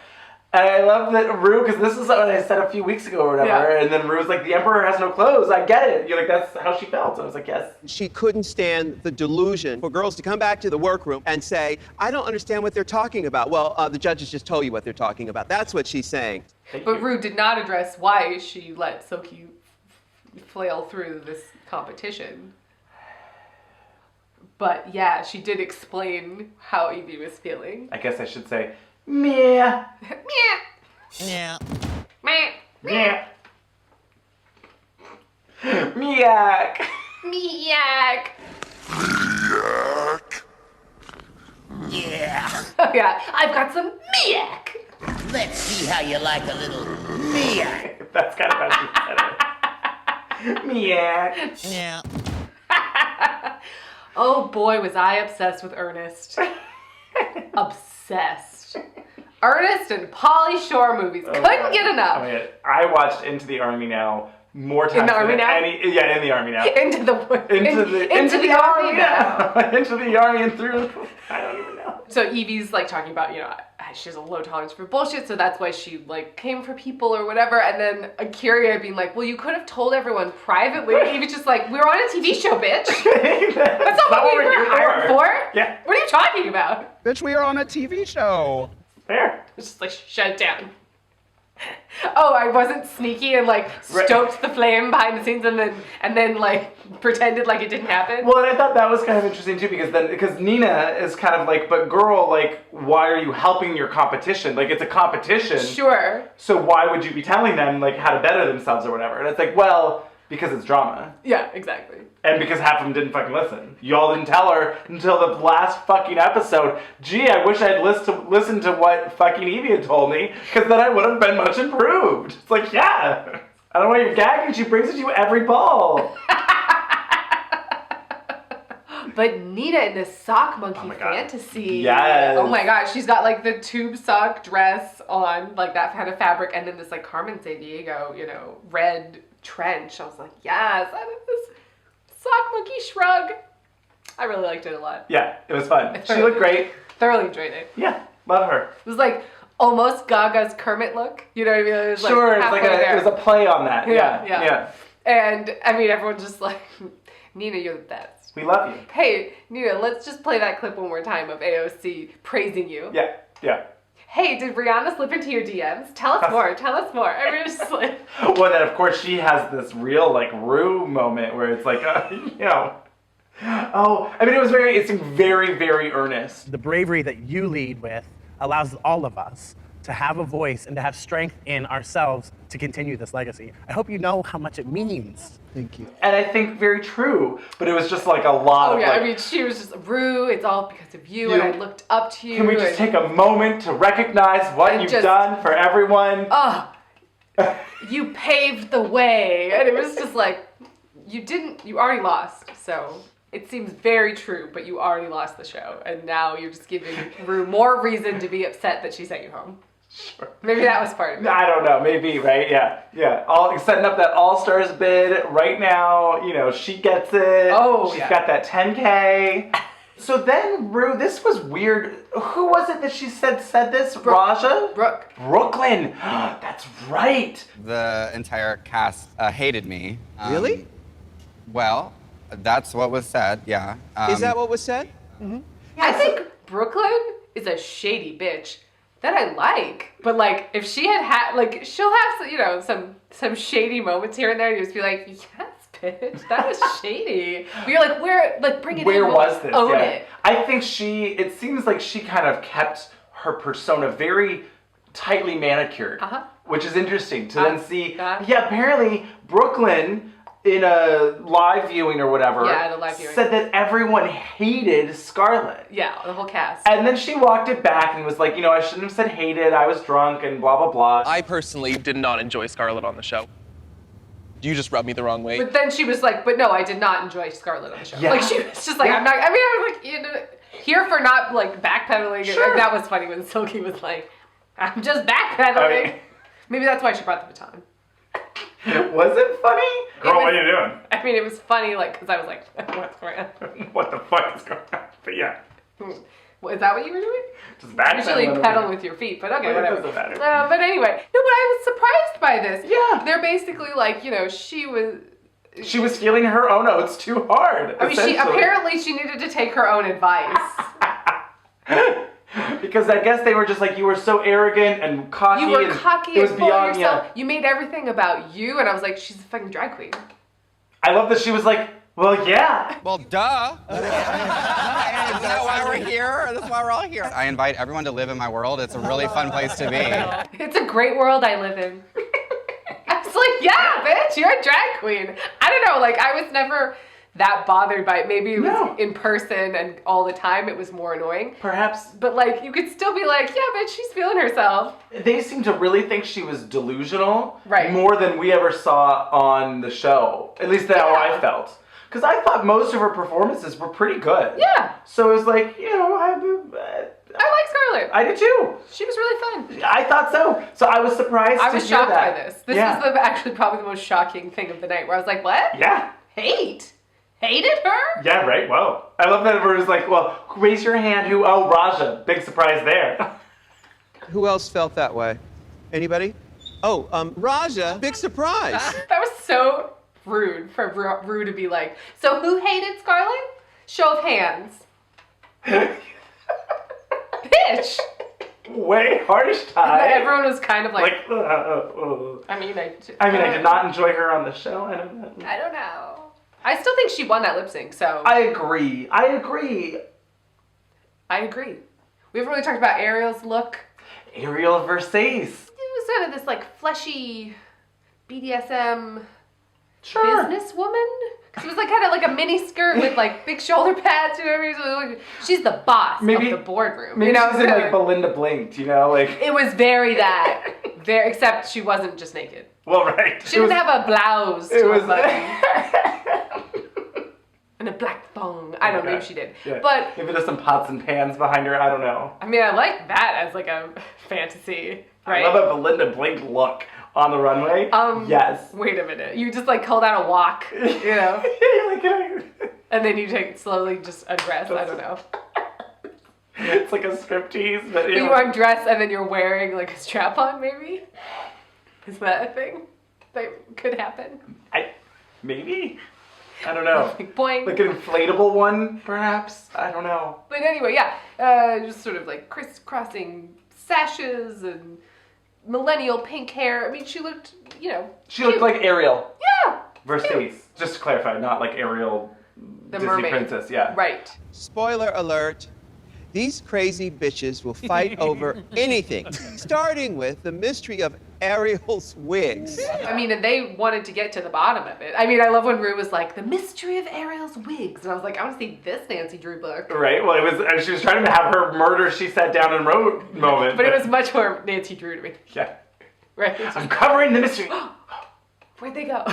Speaker 2: And I love that Ru, because this is what I said a few weeks ago or whatever,
Speaker 9: Yeah.
Speaker 2: and then Ru's like, the Emperor has no clothes. I get it. You're like, that's how she felt. And I was like, yes.
Speaker 9: She couldn't stand the delusion for girls to come back to the workroom and say, I don't understand what they're talking about. Well, the judges just told you what they're talking about. That's what she's saying.
Speaker 1: But Ru did not address why she let Silky flail through this competition. But yeah, she did explain how Evie was feeling.
Speaker 2: I guess I should say, meh.
Speaker 8: Yeah.
Speaker 1: Meh.
Speaker 2: Meh. Meow.
Speaker 1: Meow.
Speaker 14: Yeah.
Speaker 1: Oh yeah, I've got some meow.
Speaker 14: Let's see how you like a little meow.
Speaker 2: That's kind of how she said it. Meow.
Speaker 8: Yeah.
Speaker 1: Oh boy, was I obsessed with Ernest. Obsessed. Ernest and Pauly Shore movies. Couldn't get enough.
Speaker 2: I watched Into the Army Now more times
Speaker 1: In the army
Speaker 2: than
Speaker 1: now?
Speaker 2: in the army now.
Speaker 1: Into the army now.
Speaker 2: Into the army and through. I don't even know.
Speaker 1: So Evie's like talking about, you know, she has a low tolerance for bullshit, so that's why she like came for people or whatever. And then Agoura being like, well, you could have told everyone privately. Evie's just like, we were on a TV show, bitch. That's not what we were hired for.
Speaker 2: Yeah.
Speaker 1: What are you talking about?
Speaker 13: Bitch, we are on a TV show.
Speaker 2: Fair.
Speaker 1: It's just like, shut it down. Oh, I wasn't sneaky and like stoked the flame behind the scenes and then like pretended like it didn't happen.
Speaker 2: Well, and I thought that was kind of interesting too because Nina is kind of like, but girl, like, why are you helping your competition? Like, it's a competition.
Speaker 1: Sure.
Speaker 2: So why would you be telling them like how to better themselves or whatever? And it's like, well, because it's drama.
Speaker 1: Yeah, exactly.
Speaker 2: And because half of them didn't fucking listen. Y'all didn't tell her until the last fucking episode. Gee, I wish I'd listened to what fucking Evie had told me, because then I would have been much improved. It's like, yeah. I don't know why you're gagging. She brings it to you every ball.
Speaker 1: But Nina in this sock monkey fantasy.
Speaker 2: Yes.
Speaker 1: Oh my god, she's got like the tube sock dress on, like that kind of fabric, and then this like Carmen Sandiego, you know, red trench. I was like, yes, I love this sock monkey shrug. I really liked it a lot.
Speaker 2: Yeah, it was fun. She looked great.
Speaker 1: Thoroughly enjoyed it.
Speaker 2: Yeah, love her.
Speaker 1: It was like almost Gaga's Kermit look. You know what I mean? It was like
Speaker 2: sure, it's like it was a play on that. Yeah.
Speaker 1: And I mean, everyone's just like, Nina, you're the best.
Speaker 2: We love you.
Speaker 1: Hey, Nina, let's just play that clip one more time of AOC praising you.
Speaker 2: Yeah.
Speaker 1: Hey, did Rihanna slip into your DMs? Tell us more. I mean, it's just like...
Speaker 2: Well, then, of course, she has this real, like, Ru moment where it's like, you know... Oh, I mean, it seemed very, very earnest.
Speaker 6: The bravery that you lead with allows all of us to have a voice and to have strength in ourselves to continue this legacy. I hope you know how much it means.
Speaker 10: Thank you.
Speaker 2: And I think very true, but it was just like a lot of like...
Speaker 1: I mean, she was just, Ru, it's all because of you, and I looked up to you.
Speaker 2: Can we just take a moment to recognize what you've done for everyone?
Speaker 1: Oh, you paved the way. And it was just like, you already lost, so... It seems very true, but you already lost the show, and now you're just giving Ru more reason to be upset that she sent you home.
Speaker 2: Sure.
Speaker 1: Maybe that was part of it.
Speaker 2: I don't know, maybe, right? Yeah. Setting up that All-Stars bid right now, you know, she gets it.
Speaker 1: Oh,
Speaker 2: She's got that 10K. So then, Ru, this was weird. Who was it that she said this? Raja? Brooklyn. That's right.
Speaker 12: The entire cast hated me.
Speaker 9: Really?
Speaker 12: Well, that's what was said, yeah.
Speaker 9: Is that what was said?
Speaker 1: Mm-hmm. I think Brooklyn is a shady bitch that I like. But like, if she had like, she'll have, you know, some shady moments here and there. You just be like, yes, bitch, that was shady. But you're like, bring it in.
Speaker 2: Where was this?
Speaker 1: Own it.
Speaker 2: I think it seems like she kind of kept her persona very tightly manicured, which is interesting to then see. Apparently Brooklyn, in a live viewing or whatever, said that everyone hated Scarlett.
Speaker 1: Yeah, the whole cast.
Speaker 2: And then she walked it back and was like, you know, I shouldn't have said hated, I was drunk and blah, blah, blah.
Speaker 5: I personally did not enjoy Scarlett on the show. You just rubbed me the wrong way.
Speaker 1: But then she was like, but no, I did not enjoy Scarlett on the show.
Speaker 2: Yeah.
Speaker 1: Like, she was just like, I was like, you know, here for not, like, backpedaling.
Speaker 2: Sure.
Speaker 1: And that was funny when Silky was like, I'm just backpedaling. Maybe that's why she brought the baton.
Speaker 2: Was it funny? Girl, what are you doing?
Speaker 1: I mean, it was funny, like, because I was like, what's going on?
Speaker 2: What the fuck is going on? But yeah.
Speaker 1: Well, is that what you were doing?
Speaker 2: Just backpedaling.
Speaker 1: Usually pedal with your feet, but okay, whatever.
Speaker 2: It doesn't matter.
Speaker 1: But anyway, no, but I was surprised by this. Yeah. They're basically like, you know, she was
Speaker 2: feeling her own oats too hard.
Speaker 1: I mean, apparently she needed to take her own advice.
Speaker 2: Because I guess they were just like, you were so arrogant and cocky.
Speaker 1: You were cocky
Speaker 2: and
Speaker 1: full of yourself. You made everything about you, and I was like, she's a fucking drag queen.
Speaker 2: I love that she was like, well, yeah.
Speaker 12: Well, duh. Isn't that why we're here? That's why we're all here. I invite everyone to live in my world. It's a really fun place to be.
Speaker 1: It's a great world I live in. I was like, yeah, bitch, you're a drag queen. I don't know, like, I was never that bothered by it. Maybe it was in person and all the time it was more annoying.
Speaker 2: Perhaps.
Speaker 1: But like, you could still be like, yeah, bitch, she's feeling herself.
Speaker 2: They seem to really think she was delusional.
Speaker 1: Right.
Speaker 2: More than we ever saw on the show. At least that's how I felt. Because I thought most of her performances were pretty good.
Speaker 1: Yeah.
Speaker 2: So it was like, you know,
Speaker 1: I like Scarlett.
Speaker 2: I did too.
Speaker 1: She was really fun.
Speaker 2: I thought so. So I was surprised
Speaker 1: I
Speaker 2: to
Speaker 1: was
Speaker 2: hear
Speaker 1: shocked
Speaker 2: that.
Speaker 1: by this. This was actually probably the most shocking thing of the night, where I was like, what?
Speaker 2: Yeah.
Speaker 1: Hate? Hated her?
Speaker 2: Yeah, right. Whoa. I love that it was like, well, raise your hand who, oh, Raja. Big surprise there.
Speaker 9: Who else felt that way? Anybody? Oh, Raja, big surprise.
Speaker 1: That was so rude for Ru to be like, so who hated Scarlett? Show of hands. Bitch!
Speaker 2: Way harsh time.
Speaker 1: And everyone was kind of like
Speaker 2: I did not enjoy her on the show.
Speaker 1: I don't know. I still think she won that lip sync, so.
Speaker 2: I agree.
Speaker 1: We haven't really talked about Ariel's look.
Speaker 2: Ariel versus.
Speaker 1: It was kind of this like fleshy BDSM businesswoman. Because it was like kind of like a mini skirt with like big shoulder pads, you know what I mean? So it was like, she's the boss of the boardroom.
Speaker 2: Maybe
Speaker 1: you know?
Speaker 2: she's in like Belinda Blinked, you know? Like
Speaker 1: it was very that. Except she wasn't just naked.
Speaker 2: Well, right.
Speaker 1: She didn't have a blouse.
Speaker 2: It was
Speaker 1: and a black thong. I don't know if she did.
Speaker 2: Yeah.
Speaker 1: But
Speaker 2: maybe there's some pots and pans behind her. I don't know.
Speaker 1: I mean, I like that as like a fantasy, right?
Speaker 2: I love a Belinda Blink look on the runway. Yes.
Speaker 1: Wait a minute. You just like called out a walk, you know? And then you take slowly just undress. I don't know.
Speaker 2: It's like a striptease, but
Speaker 1: you undress and then you're wearing like a strap on, maybe? Is that a thing that could happen?
Speaker 2: Maybe? I don't know.
Speaker 1: Boing.
Speaker 2: Like an inflatable one, perhaps? I don't know.
Speaker 1: But anyway, yeah. Just sort of like crisscrossing sashes and millennial pink hair. I mean, she looked, you know.
Speaker 2: She looked like Ariel.
Speaker 1: Yeah.
Speaker 2: Versus. Just to clarify, not like Ariel,
Speaker 1: the
Speaker 2: Disney
Speaker 1: mermaid.
Speaker 2: princess, yeah.
Speaker 1: Right.
Speaker 9: Spoiler alert. These crazy bitches will fight over anything, starting with the mystery of Ariel's wigs.
Speaker 1: I mean, and they wanted to get to the bottom of it. I mean, I love when Ru was like, the mystery of Ariel's wigs. And I was like, I want to see this Nancy Drew book.
Speaker 2: Right? Well, she was trying to have her murder she sat down and wrote moment.
Speaker 1: But it was much more Nancy Drew to me.
Speaker 2: Yeah.
Speaker 1: Right?
Speaker 2: I'm covering the mystery.
Speaker 1: Where'd they go?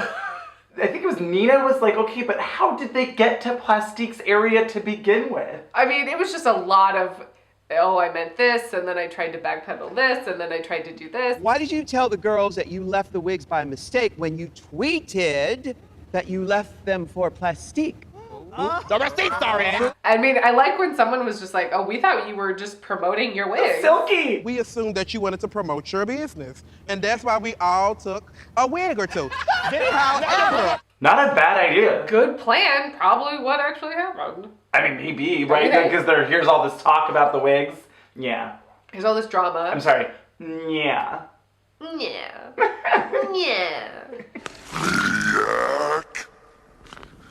Speaker 2: I think it was Nina was like, okay, but how did they get to Plastique's area to begin with?
Speaker 1: I mean, it was just a lot of, oh, I meant this, and then I tried to backpedal this, and then I tried to do this.
Speaker 9: Why did you tell the girls that you left the wigs by mistake when you tweeted that you left them for Plastique?
Speaker 4: The receipt, sorry.
Speaker 1: I mean, I like when someone was just like, oh, we thought you were just promoting your wig.
Speaker 2: Silky!
Speaker 15: We assumed that you wanted to promote your business. And that's why we all took a wig or two. However,
Speaker 2: not a bad idea.
Speaker 1: Good plan. Probably what actually happened.
Speaker 2: I mean, maybe, right?
Speaker 1: Okay.
Speaker 2: Because here's all this talk about the wigs. Yeah.
Speaker 1: There's all this drama.
Speaker 2: I'm sorry. Yeah.
Speaker 1: Yeah. Yeah.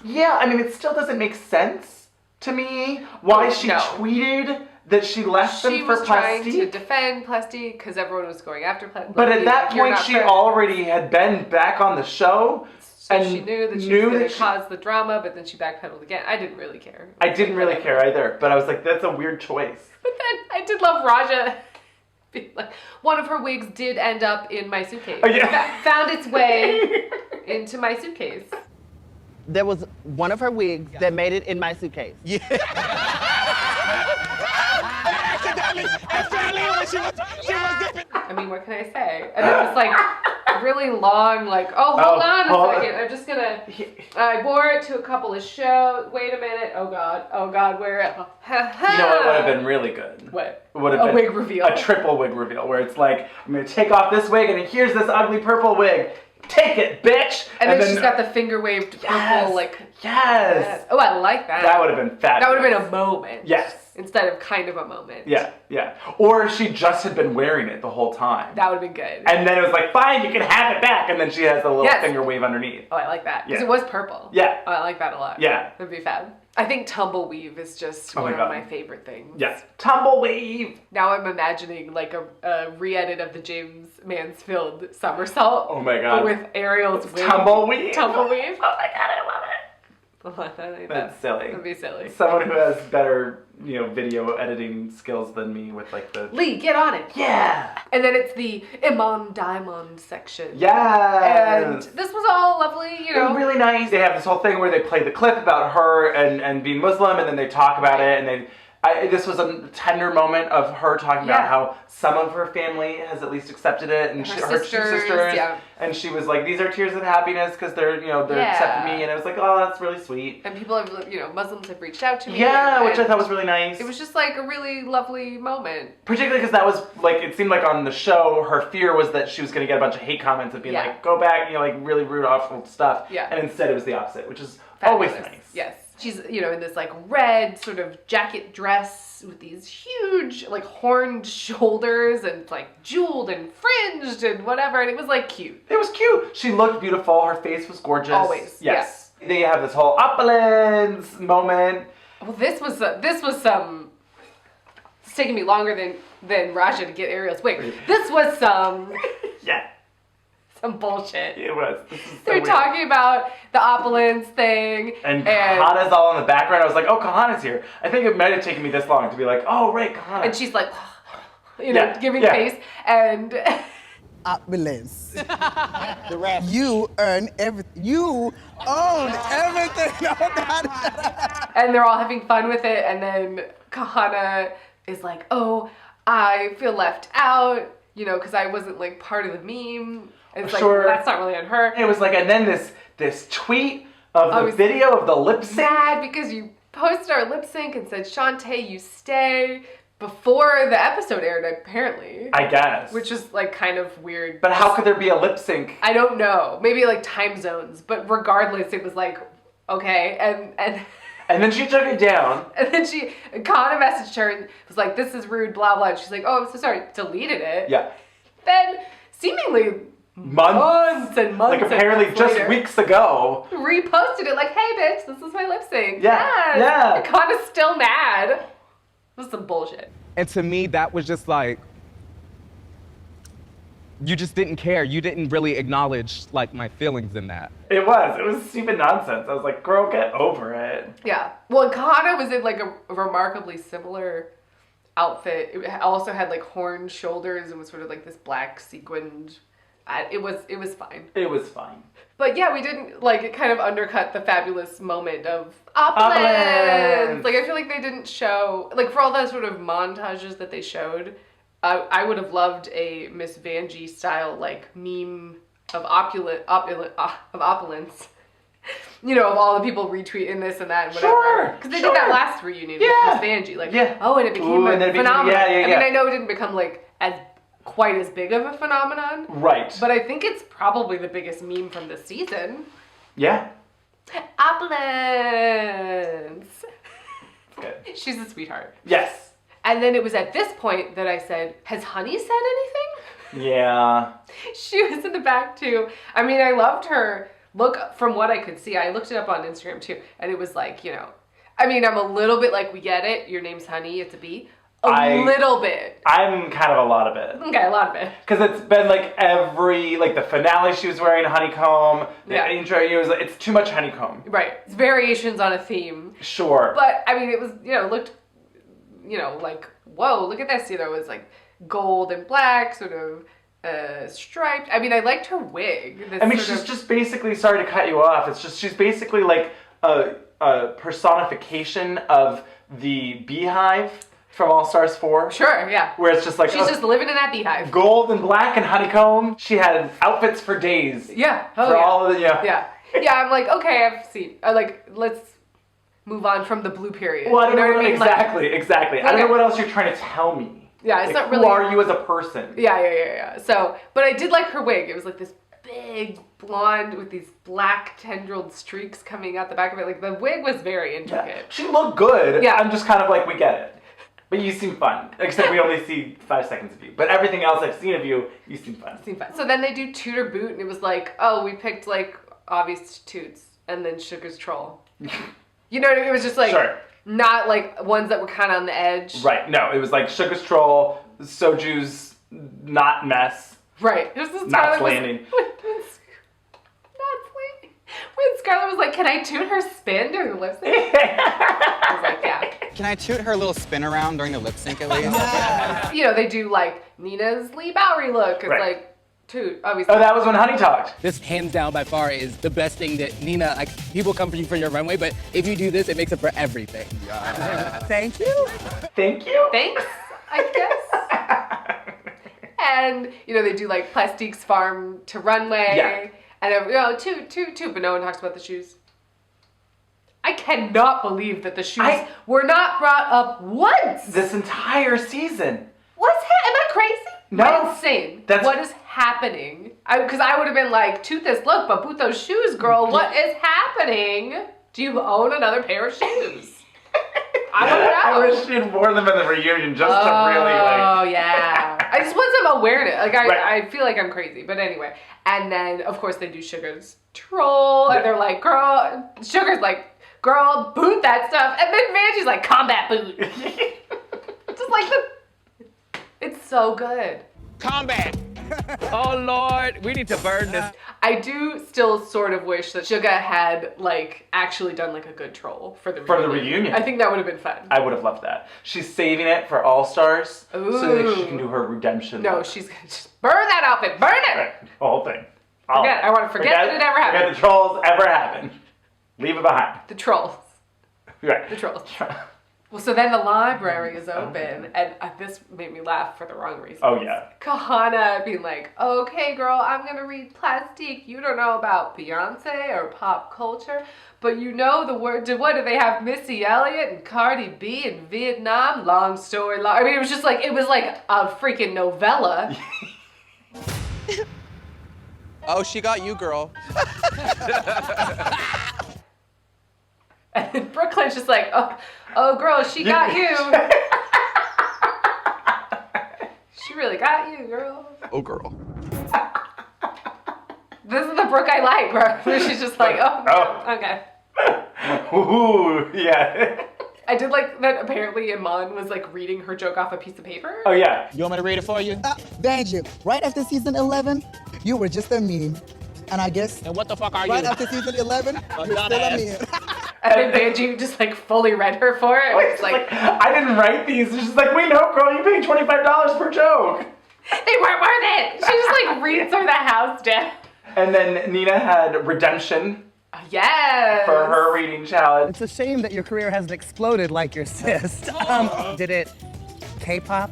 Speaker 2: Yeah, I mean, it still doesn't make sense to me why she tweeted that she left them for
Speaker 1: She was trying
Speaker 2: Plastique.
Speaker 1: to defend Plastique because everyone was going after Plastique.
Speaker 2: But at that point, she already had been back on the show.
Speaker 1: So
Speaker 2: and
Speaker 1: she knew that she was going to cause the drama, but then she backpedaled again. I didn't really care.
Speaker 2: I didn't really care either, but I was like, that's a weird choice.
Speaker 1: But then I did love Raja. Like, one of her wigs did end up in my suitcase.
Speaker 2: Oh, yeah.
Speaker 1: Found its way into my suitcase.
Speaker 10: There was one of her wigs that made it in my suitcase.
Speaker 15: Yeah.
Speaker 1: I mean, what can I say? And it was like really long, like, oh, hold on a second. I'm just gonna, I wore it to a couple of shows. Wait a minute. Oh God, where it?
Speaker 2: You know what would have been really good?
Speaker 1: What?
Speaker 2: Would have
Speaker 1: A
Speaker 2: been
Speaker 1: wig reveal.
Speaker 2: A triple wig reveal, where it's like, I'm gonna take off this wig, and here's this ugly purple wig. Take it, bitch!
Speaker 1: And then she's got the finger waved purple, like.
Speaker 2: Yes!
Speaker 1: Oh, I like that.
Speaker 2: That would have been fabulous.
Speaker 1: That would have been a moment.
Speaker 2: Yes.
Speaker 1: Instead of kind of a moment.
Speaker 2: Yeah. Or she just had been wearing it the whole time.
Speaker 1: That would have been good.
Speaker 2: And then it was like, fine, you can have it back. And then she has the little finger wave underneath.
Speaker 1: Oh, I like that. Because
Speaker 2: Yeah.
Speaker 1: it was purple.
Speaker 2: Yeah.
Speaker 1: Oh, I like that a lot.
Speaker 2: Yeah.
Speaker 1: That'd be fab. I think tumbleweave is just one of my favorite things.
Speaker 2: Yes. Tumbleweave!
Speaker 1: Now I'm imagining like a re-edit of the James Mansfield somersault.
Speaker 2: Oh my God.
Speaker 1: But with Ariel's wig.
Speaker 2: Tumbleweave?
Speaker 1: Tumbleweave.
Speaker 2: Oh my God, I love it. That's silly.
Speaker 1: That'd be silly.
Speaker 2: Someone who has better, video editing skills than me with like the...
Speaker 1: Lee, get on it.
Speaker 2: Yeah.
Speaker 1: And then it's the Iman Diamond section.
Speaker 2: Yes.
Speaker 1: And this was all lovely,
Speaker 2: It was really nice. They have this whole thing where they play the clip about her and being Muslim, and then they talk about it, and This was a tender moment of her talking about how some of her family has at least accepted it, and her two sisters, and she was like, "These are tears of happiness because they're accepting me," and I was like, "Oh, that's really sweet."
Speaker 1: And people have, Muslims have reached out to me.
Speaker 2: Yeah, which I thought was really nice.
Speaker 1: It was just like a really lovely moment.
Speaker 2: Particularly because that was like, it seemed like on the show, her fear was that she was going to get a bunch of hate comments and being like, "Go back," like really rude, awful stuff.
Speaker 1: Yeah.
Speaker 2: And instead, it was the opposite, which is
Speaker 1: Fabulous.
Speaker 2: always nice.
Speaker 1: Yes. She's, in this like red sort of jacket dress with these huge like horned shoulders and like jeweled and fringed and whatever. And it was like cute.
Speaker 2: It was cute. She looked beautiful. Her face was gorgeous.
Speaker 1: Always.
Speaker 2: Yes. Yeah. They have this whole opulence moment.
Speaker 1: Well, this was some. It's taking me longer than Raja to get Ariel's wig. This was some.
Speaker 2: Yeah.
Speaker 1: Some bullshit.
Speaker 2: It was.
Speaker 1: They're talking about the opulence thing.
Speaker 2: And Kahana's all in the background. I was like, oh, Kahana's here. I think it might have taken me this long to be like, oh, right, Kahana.
Speaker 1: And she's like, giving face. And
Speaker 10: opulence. The rest. You earn everything. You own everything.
Speaker 1: And they're all having fun with it. And then Kahana is like, oh, I feel left out, because I wasn't like part of the meme. And it's like, well, that's not really on her.
Speaker 2: It was like, and then this tweet of the video of the lip sync.
Speaker 1: Mad because you posted our lip sync and said, Shantae, you stay, before the episode aired, apparently.
Speaker 2: I guess.
Speaker 1: Which is like kind of weird.
Speaker 2: But how could there be a lip sync?
Speaker 1: I don't know. Maybe like time zones. But regardless, it was like, okay.
Speaker 2: And then she took it down.
Speaker 1: And then Kahana messaged her and was like, this is rude, blah, blah. And she's like, oh, I'm so sorry. Deleted it.
Speaker 2: Yeah.
Speaker 1: Then, seemingly
Speaker 2: months
Speaker 1: and months.
Speaker 2: Like apparently just
Speaker 1: later,
Speaker 2: weeks ago.
Speaker 1: reposted it like, hey, bitch, this is my lip sync.
Speaker 2: Yeah.
Speaker 1: Yes.
Speaker 2: Yeah.
Speaker 1: And Kahana's still mad. It was some bullshit.
Speaker 16: And to me, that was just like, you just didn't care. You didn't really acknowledge like my feelings in that.
Speaker 2: It was stupid nonsense. I was like, girl, get over it.
Speaker 1: Yeah. Well, and Kahana was in like a remarkably similar outfit. It also had like horned shoulders and was sort of like this black sequined. It was fine.
Speaker 2: It was fine.
Speaker 1: But yeah, we didn't like it. Kind of undercut the fabulous moment of opulence. Like I feel like they didn't show like for all the sort of montages that they showed. I would have loved a Miss Vanjie style like meme of opulence. Of all the people retweeting this and that and whatever. Because they did that last reunion with Miss Vanjie. Like, and it became a phenomenon. I mean, I know it didn't become like quite as big of a phenomenon.
Speaker 2: Right.
Speaker 1: But I think it's probably the biggest meme from this season.
Speaker 2: Yeah.
Speaker 1: Opulence.
Speaker 2: Good.
Speaker 1: She's a sweetheart.
Speaker 2: Yes.
Speaker 1: And then it was at this point that I said, has Honey said anything?
Speaker 2: Yeah.
Speaker 1: She was in the back too. I mean, I loved her look from what I could see. I looked it up on Instagram too. And it was like, I mean, I'm a little bit like, we get it. Your name's Honey. It's a B. A little bit.
Speaker 2: I'm kind of a lot of it.
Speaker 1: Okay, a lot of it.
Speaker 2: Because it's been like the finale she was wearing honeycomb. The intro, it's too much honeycomb.
Speaker 1: Right. It's variations on a theme.
Speaker 2: Sure.
Speaker 1: But, I mean, it was, looked, like, whoa, look at this. It was like gold and black, sort of striped. I mean, I liked her wig.
Speaker 2: She's just basically, sorry to cut you off, it's just, she's basically like a personification of the beehive from All Stars 4.
Speaker 1: Sure, yeah.
Speaker 2: Where it's just like...
Speaker 1: She's just living in that beehive.
Speaker 2: Gold and black and honeycomb. She had outfits for days.
Speaker 1: Yeah.
Speaker 2: All of the...
Speaker 1: Yeah. Yeah, I'm like, okay, I've seen... let's move on from the blue period.
Speaker 2: Well, I don't know what I mean? Exactly.
Speaker 1: Okay.
Speaker 2: I don't know what else you're trying to tell me.
Speaker 1: Yeah, it's not really...
Speaker 2: Who are you as a person?
Speaker 1: Yeah. So, but I did like her wig. It was like this big blonde with these black tendrilled streaks coming out the back of it. Like, the wig was very intricate.
Speaker 2: Yeah. She looked good.
Speaker 1: Yeah.
Speaker 2: I'm just kind of like, we get it. But you seem fun. Except we only see 5 seconds of you. But everything else I've seen of you, you seem fun.
Speaker 1: So then they do Toot or Boot, and it was like, oh, we picked like obvious Toots, and then Sugar's Troll. You know what I mean? It was just like, not like ones that were kind of on the edge.
Speaker 2: Right. No, it was like Sugar's Troll, Soju's not mess.
Speaker 1: Right. It was this
Speaker 2: not landing.
Speaker 1: When Scarlett was like, can I toot her spin during the lip sync? I was like, yeah.
Speaker 12: Can I toot her little spin around during the lip sync at least?
Speaker 1: They do like Nina's Lee Bowery look. It's like, Toot, obviously.
Speaker 2: Oh, that was when Honey talked.
Speaker 17: This hands down by far is the best thing that Nina, like people come for you for your runway, but if you do this, it makes it for everything.
Speaker 10: Thank you.
Speaker 2: Thank you.
Speaker 1: Thanks, I guess. And, you know, they do like Plastique's farm to runway.
Speaker 2: Yeah.
Speaker 1: And, you know, toot, but no one talks about the shoes. I cannot believe that the shoes were not brought up once.
Speaker 2: This entire season.
Speaker 1: Am I crazy?
Speaker 2: No.
Speaker 1: Am I insane? What is happening? Because I would have been like, toot this look, but boot those shoes, girl. What is happening? Do you own another pair of shoes? I don't know.
Speaker 2: I wish she had worn them in the reunion just to really like.
Speaker 1: Oh yeah. I just want some awareness. Like I feel like I'm crazy, but anyway. And then of course they do Sugar's troll, and they're like, girl. Sugar's like, girl, boot that stuff, and then Vanjie's like, combat boot. Just like it's so good.
Speaker 4: Combat. Oh Lord, we need to burn this.
Speaker 1: I do still sort of wish that Suga had like actually done like a good troll for the reunion. I think that would have been fun.
Speaker 2: I would have loved that. She's saving it for All Stars so that she can do her redemption.
Speaker 1: No,
Speaker 2: look.
Speaker 1: she's gonna just burn that outfit. Burn it.
Speaker 2: Right, the whole thing.
Speaker 1: I want to forget that it ever happened.
Speaker 2: Forget the trolls ever happened. Leave it behind.
Speaker 1: The trolls.
Speaker 2: Right.
Speaker 1: The trolls. Well, so then the library is open, and this made me laugh for the wrong reason.
Speaker 2: Oh, yeah.
Speaker 1: Kahana being like, okay, girl, I'm going to read Plastique. You don't know about Beyonce or pop culture, but you know the word, what, do they have Missy Elliott and Cardi B in Vietnam? Long story long. I mean, it was just like, it was like a freaking novella.
Speaker 12: Oh, she got you, girl.
Speaker 1: And then Brooklyn's just like, oh girl, she got you. She really got you, girl.
Speaker 12: Oh, girl.
Speaker 1: This is the Brooke I like, bro. Where she's just like, okay.
Speaker 2: Ooh, yeah.
Speaker 1: I did like that apparently Iman was like reading her joke off a piece of paper.
Speaker 2: Oh, yeah.
Speaker 4: You want me to read it for you?
Speaker 10: Vanjie, right after season 11, you were just a meme. And I guess.
Speaker 4: And what the fuck are
Speaker 10: right
Speaker 4: you?
Speaker 10: after season 11, you're still a meme.
Speaker 1: And then Vanjie just like fully read her for it. It was like,
Speaker 2: I didn't write these. It's just like, we know, girl, you paid $25 per joke.
Speaker 1: They weren't worth it. She just like reads her the house down.
Speaker 2: And then Nina had redemption.
Speaker 1: Yes.
Speaker 2: For her reading challenge.
Speaker 6: It's a shame that your career hasn't exploded like your sis. Did it K-pop?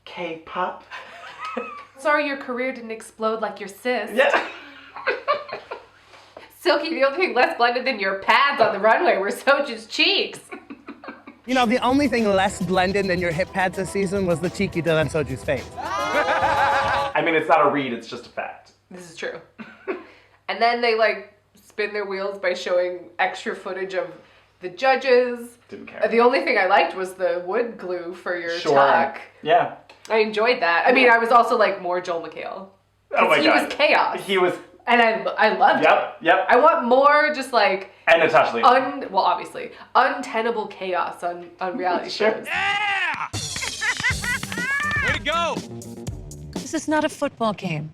Speaker 2: K-pop?
Speaker 1: Sorry your career didn't explode like your sis.
Speaker 2: Yeah.
Speaker 1: Silky, the only thing less blended than your pads on the runway were Soju's cheeks.
Speaker 6: You know, the only thing less blended than your hip pads this season was the cheek you did on Soju's face.
Speaker 2: I mean, it's not a read, it's just a fact.
Speaker 1: This is true. And then they like spin their wheels by showing extra footage of the judges.
Speaker 2: Didn't care.
Speaker 1: The only thing I liked was the wood glue for your tuck.
Speaker 2: Yeah.
Speaker 1: I enjoyed that. I mean, I was also like more Joel McHale.
Speaker 2: Oh my
Speaker 1: he
Speaker 2: God.
Speaker 1: was chaos.
Speaker 2: He was.
Speaker 1: And I loved it.
Speaker 2: Yep.
Speaker 1: I want more just like.
Speaker 2: And Natasha Lee.
Speaker 1: Well, obviously. Untenable chaos on reality shows.
Speaker 4: Yeah! Way to go!
Speaker 18: This is not a football game.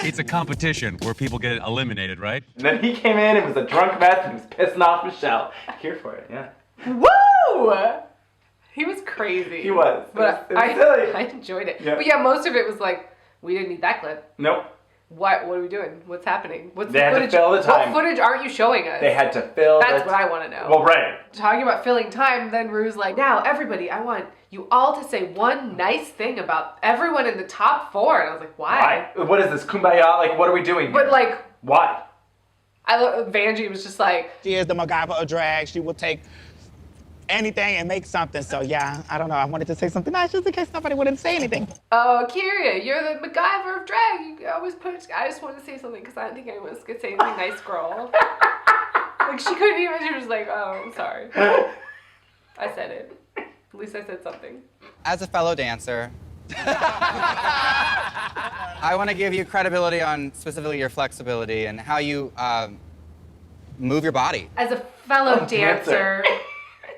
Speaker 19: It's a competition where people get eliminated, right?
Speaker 2: And then he came in and was a drunk mess and he was pissing off Michelle. Here for it, yeah.
Speaker 1: Woo! He was crazy.
Speaker 2: He was.
Speaker 1: But
Speaker 2: It was silly.
Speaker 1: I enjoyed it.
Speaker 2: Yeah.
Speaker 1: But yeah, most of it was like, we didn't need that clip.
Speaker 2: Nope.
Speaker 1: What are we doing? What's happening? What's
Speaker 2: They
Speaker 1: the
Speaker 2: had to
Speaker 1: footage?
Speaker 2: fill the time.
Speaker 1: What footage aren't you showing us?
Speaker 2: They had to fill
Speaker 1: That's
Speaker 2: the
Speaker 1: what I want to know.
Speaker 2: Well, right.
Speaker 1: Talking about filling time, then Ru's like, now everybody, I want you all to say one nice thing about everyone in the top 4. And I was like, why?
Speaker 2: Why? What is this, kumbaya? Like, what are we doing here?
Speaker 1: But like,
Speaker 2: why?
Speaker 1: Vanjie was just like,
Speaker 4: She is the MacGyver of drag. She will take anything and make something. So yeah, I don't know. I wanted to say something nice just in case somebody wouldn't say anything.
Speaker 1: oh, Kyria, you're the MacGyver of drag. You always I just wanted to say something because I didn't think anyone else could say anything nice, girl. Like, she couldn't even, she was like, oh, I'm sorry. I said it. At least I said something.
Speaker 12: As a fellow dancer, I want to give you credibility on specifically your flexibility and how you move your body.
Speaker 1: As a fellow dancer,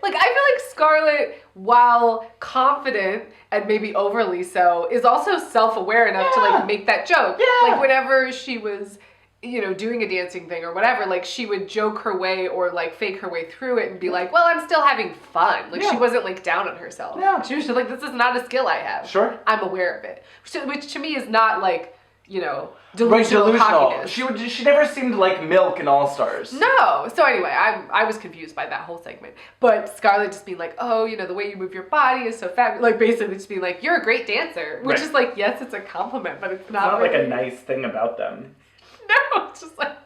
Speaker 1: like, I feel like Scarlett, while confident and maybe overly so, is also self-aware enough to like make that joke. Yeah. Like whenever she was you know, doing a dancing thing or whatever, like she would joke her way or like fake her way through it and be like, well, I'm still having fun. Like she wasn't like down on herself.
Speaker 2: Yeah.
Speaker 1: She was just like, this is not a skill I have.
Speaker 2: Sure.
Speaker 1: I'm aware of it. Which to me is not like, you know, delusional
Speaker 2: Right,
Speaker 1: cockiness.
Speaker 2: She never seemed like Milk in All Stars.
Speaker 1: No. So anyway, I was confused by that whole segment. But Scarlett just being like, oh, you know, the way you move your body is so fabulous. Like basically just being like, you're a great dancer. Which is like, yes, it's a compliment, but it's not
Speaker 2: like
Speaker 1: really
Speaker 2: a nice thing about them.
Speaker 1: No, it's just like,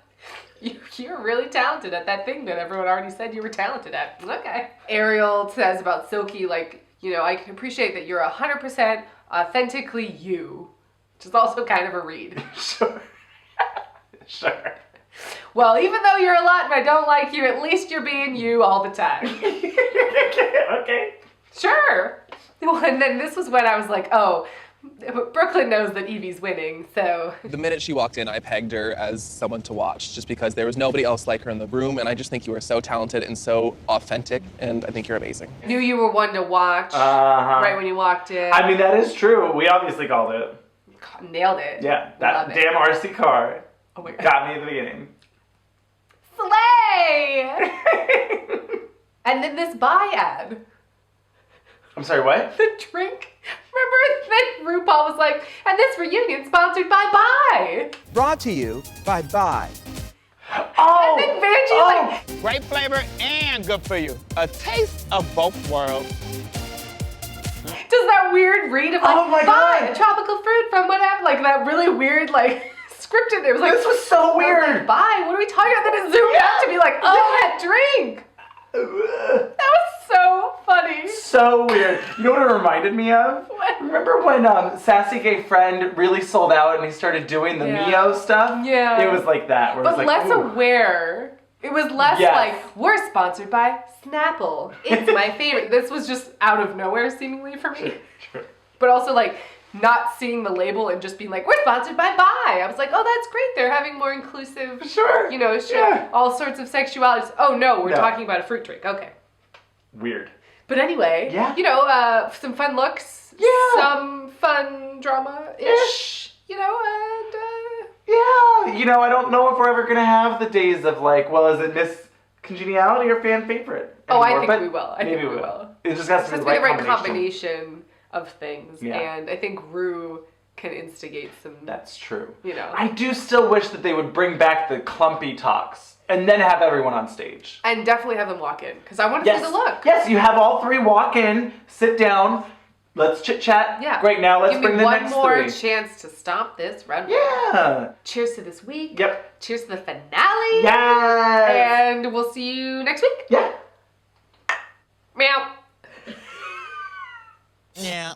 Speaker 1: you're really talented at that thing that everyone already said you were talented at. Okay. Ariel says about Silky, like, you know, I can appreciate that you're 100% authentically you. Which is also kind of a read.
Speaker 2: Sure. Sure.
Speaker 1: Well, even though you're a lot and I don't like you, at least you're being you all the time.
Speaker 2: Okay.
Speaker 1: Sure. Well, and then this was when I was like, oh, Brooklyn knows that Evie's winning, so.
Speaker 5: The minute she walked in, I pegged her as someone to watch, just because there was nobody else like her in the room, and I just think you are so talented and so authentic, and I think you're amazing.
Speaker 1: Knew you were one to watch right when you walked in.
Speaker 2: I mean, that is true. We obviously called it.
Speaker 1: Nailed it.
Speaker 2: Yeah, that damn RC car got me at the beginning.
Speaker 1: Slay! And then this buy ad.
Speaker 2: I'm sorry, what?
Speaker 1: The drink. Remember that RuPaul was like, and this reunion sponsored by Bye.
Speaker 9: Brought to you by Bye.
Speaker 1: Oh! And then Vanjie's like,
Speaker 4: great flavor and good for you. A taste of both worlds.
Speaker 1: Does that weird read of like,
Speaker 2: oh my
Speaker 1: Bye,
Speaker 2: God.
Speaker 1: a tropical fruit from whatever, like that really weird, like, scripted. It was like,
Speaker 2: this was so weird.
Speaker 1: Like, Bye, what are we talking about? Then it zoomed out to be like, oh, that drink. That was so funny.
Speaker 2: So weird. You know what it reminded me of?
Speaker 1: What?
Speaker 2: Remember when Sassy Gay Friend really sold out and he started doing the Mio stuff?
Speaker 1: Yeah.
Speaker 2: It was like that. Where
Speaker 1: But
Speaker 2: it was
Speaker 1: less
Speaker 2: like, ooh.
Speaker 1: aware. It was less
Speaker 2: Yes.
Speaker 1: like, we're sponsored by Snapple. It's my favorite. This was just out of nowhere, seemingly, for me.
Speaker 2: Sure.
Speaker 1: But also, like, not seeing the label and just being like, we're sponsored by Bye. I was like, oh, that's great. They're having more inclusive, you know, all sorts of sexualities. Oh, no, we're talking about a fruit drink. Okay.
Speaker 2: Weird.
Speaker 1: But anyway, you know, some fun looks.
Speaker 2: Yeah.
Speaker 1: Some fun drama-ish. You know, and...
Speaker 2: Yeah, you know, I don't know if we're ever going to have the days of like, well, is it Miss Congeniality or fan favorite?
Speaker 1: Oh, I
Speaker 2: anymore?
Speaker 1: think
Speaker 2: But
Speaker 1: we will. I think we will.
Speaker 2: It just has to be the right combination
Speaker 1: of things.
Speaker 2: Yeah.
Speaker 1: And I think Ru can instigate some...
Speaker 2: That's true.
Speaker 1: You know.
Speaker 2: I do still wish that they would bring back the clumpy talks and then have everyone on stage.
Speaker 1: And definitely have them walk in, because I want to see the look.
Speaker 2: Yes, you have all three walk in, sit down, let's chit chat.
Speaker 1: Yeah.
Speaker 2: Great, now let's bring the next
Speaker 1: Give me one more
Speaker 2: three.
Speaker 1: chance to stomp this runway.
Speaker 2: Yeah.
Speaker 1: Cheers to this week.
Speaker 2: Yep.
Speaker 1: Cheers to the finale.
Speaker 2: Yes.
Speaker 1: And we'll see you next week.
Speaker 2: Yeah.
Speaker 1: Meow.
Speaker 4: Yeah.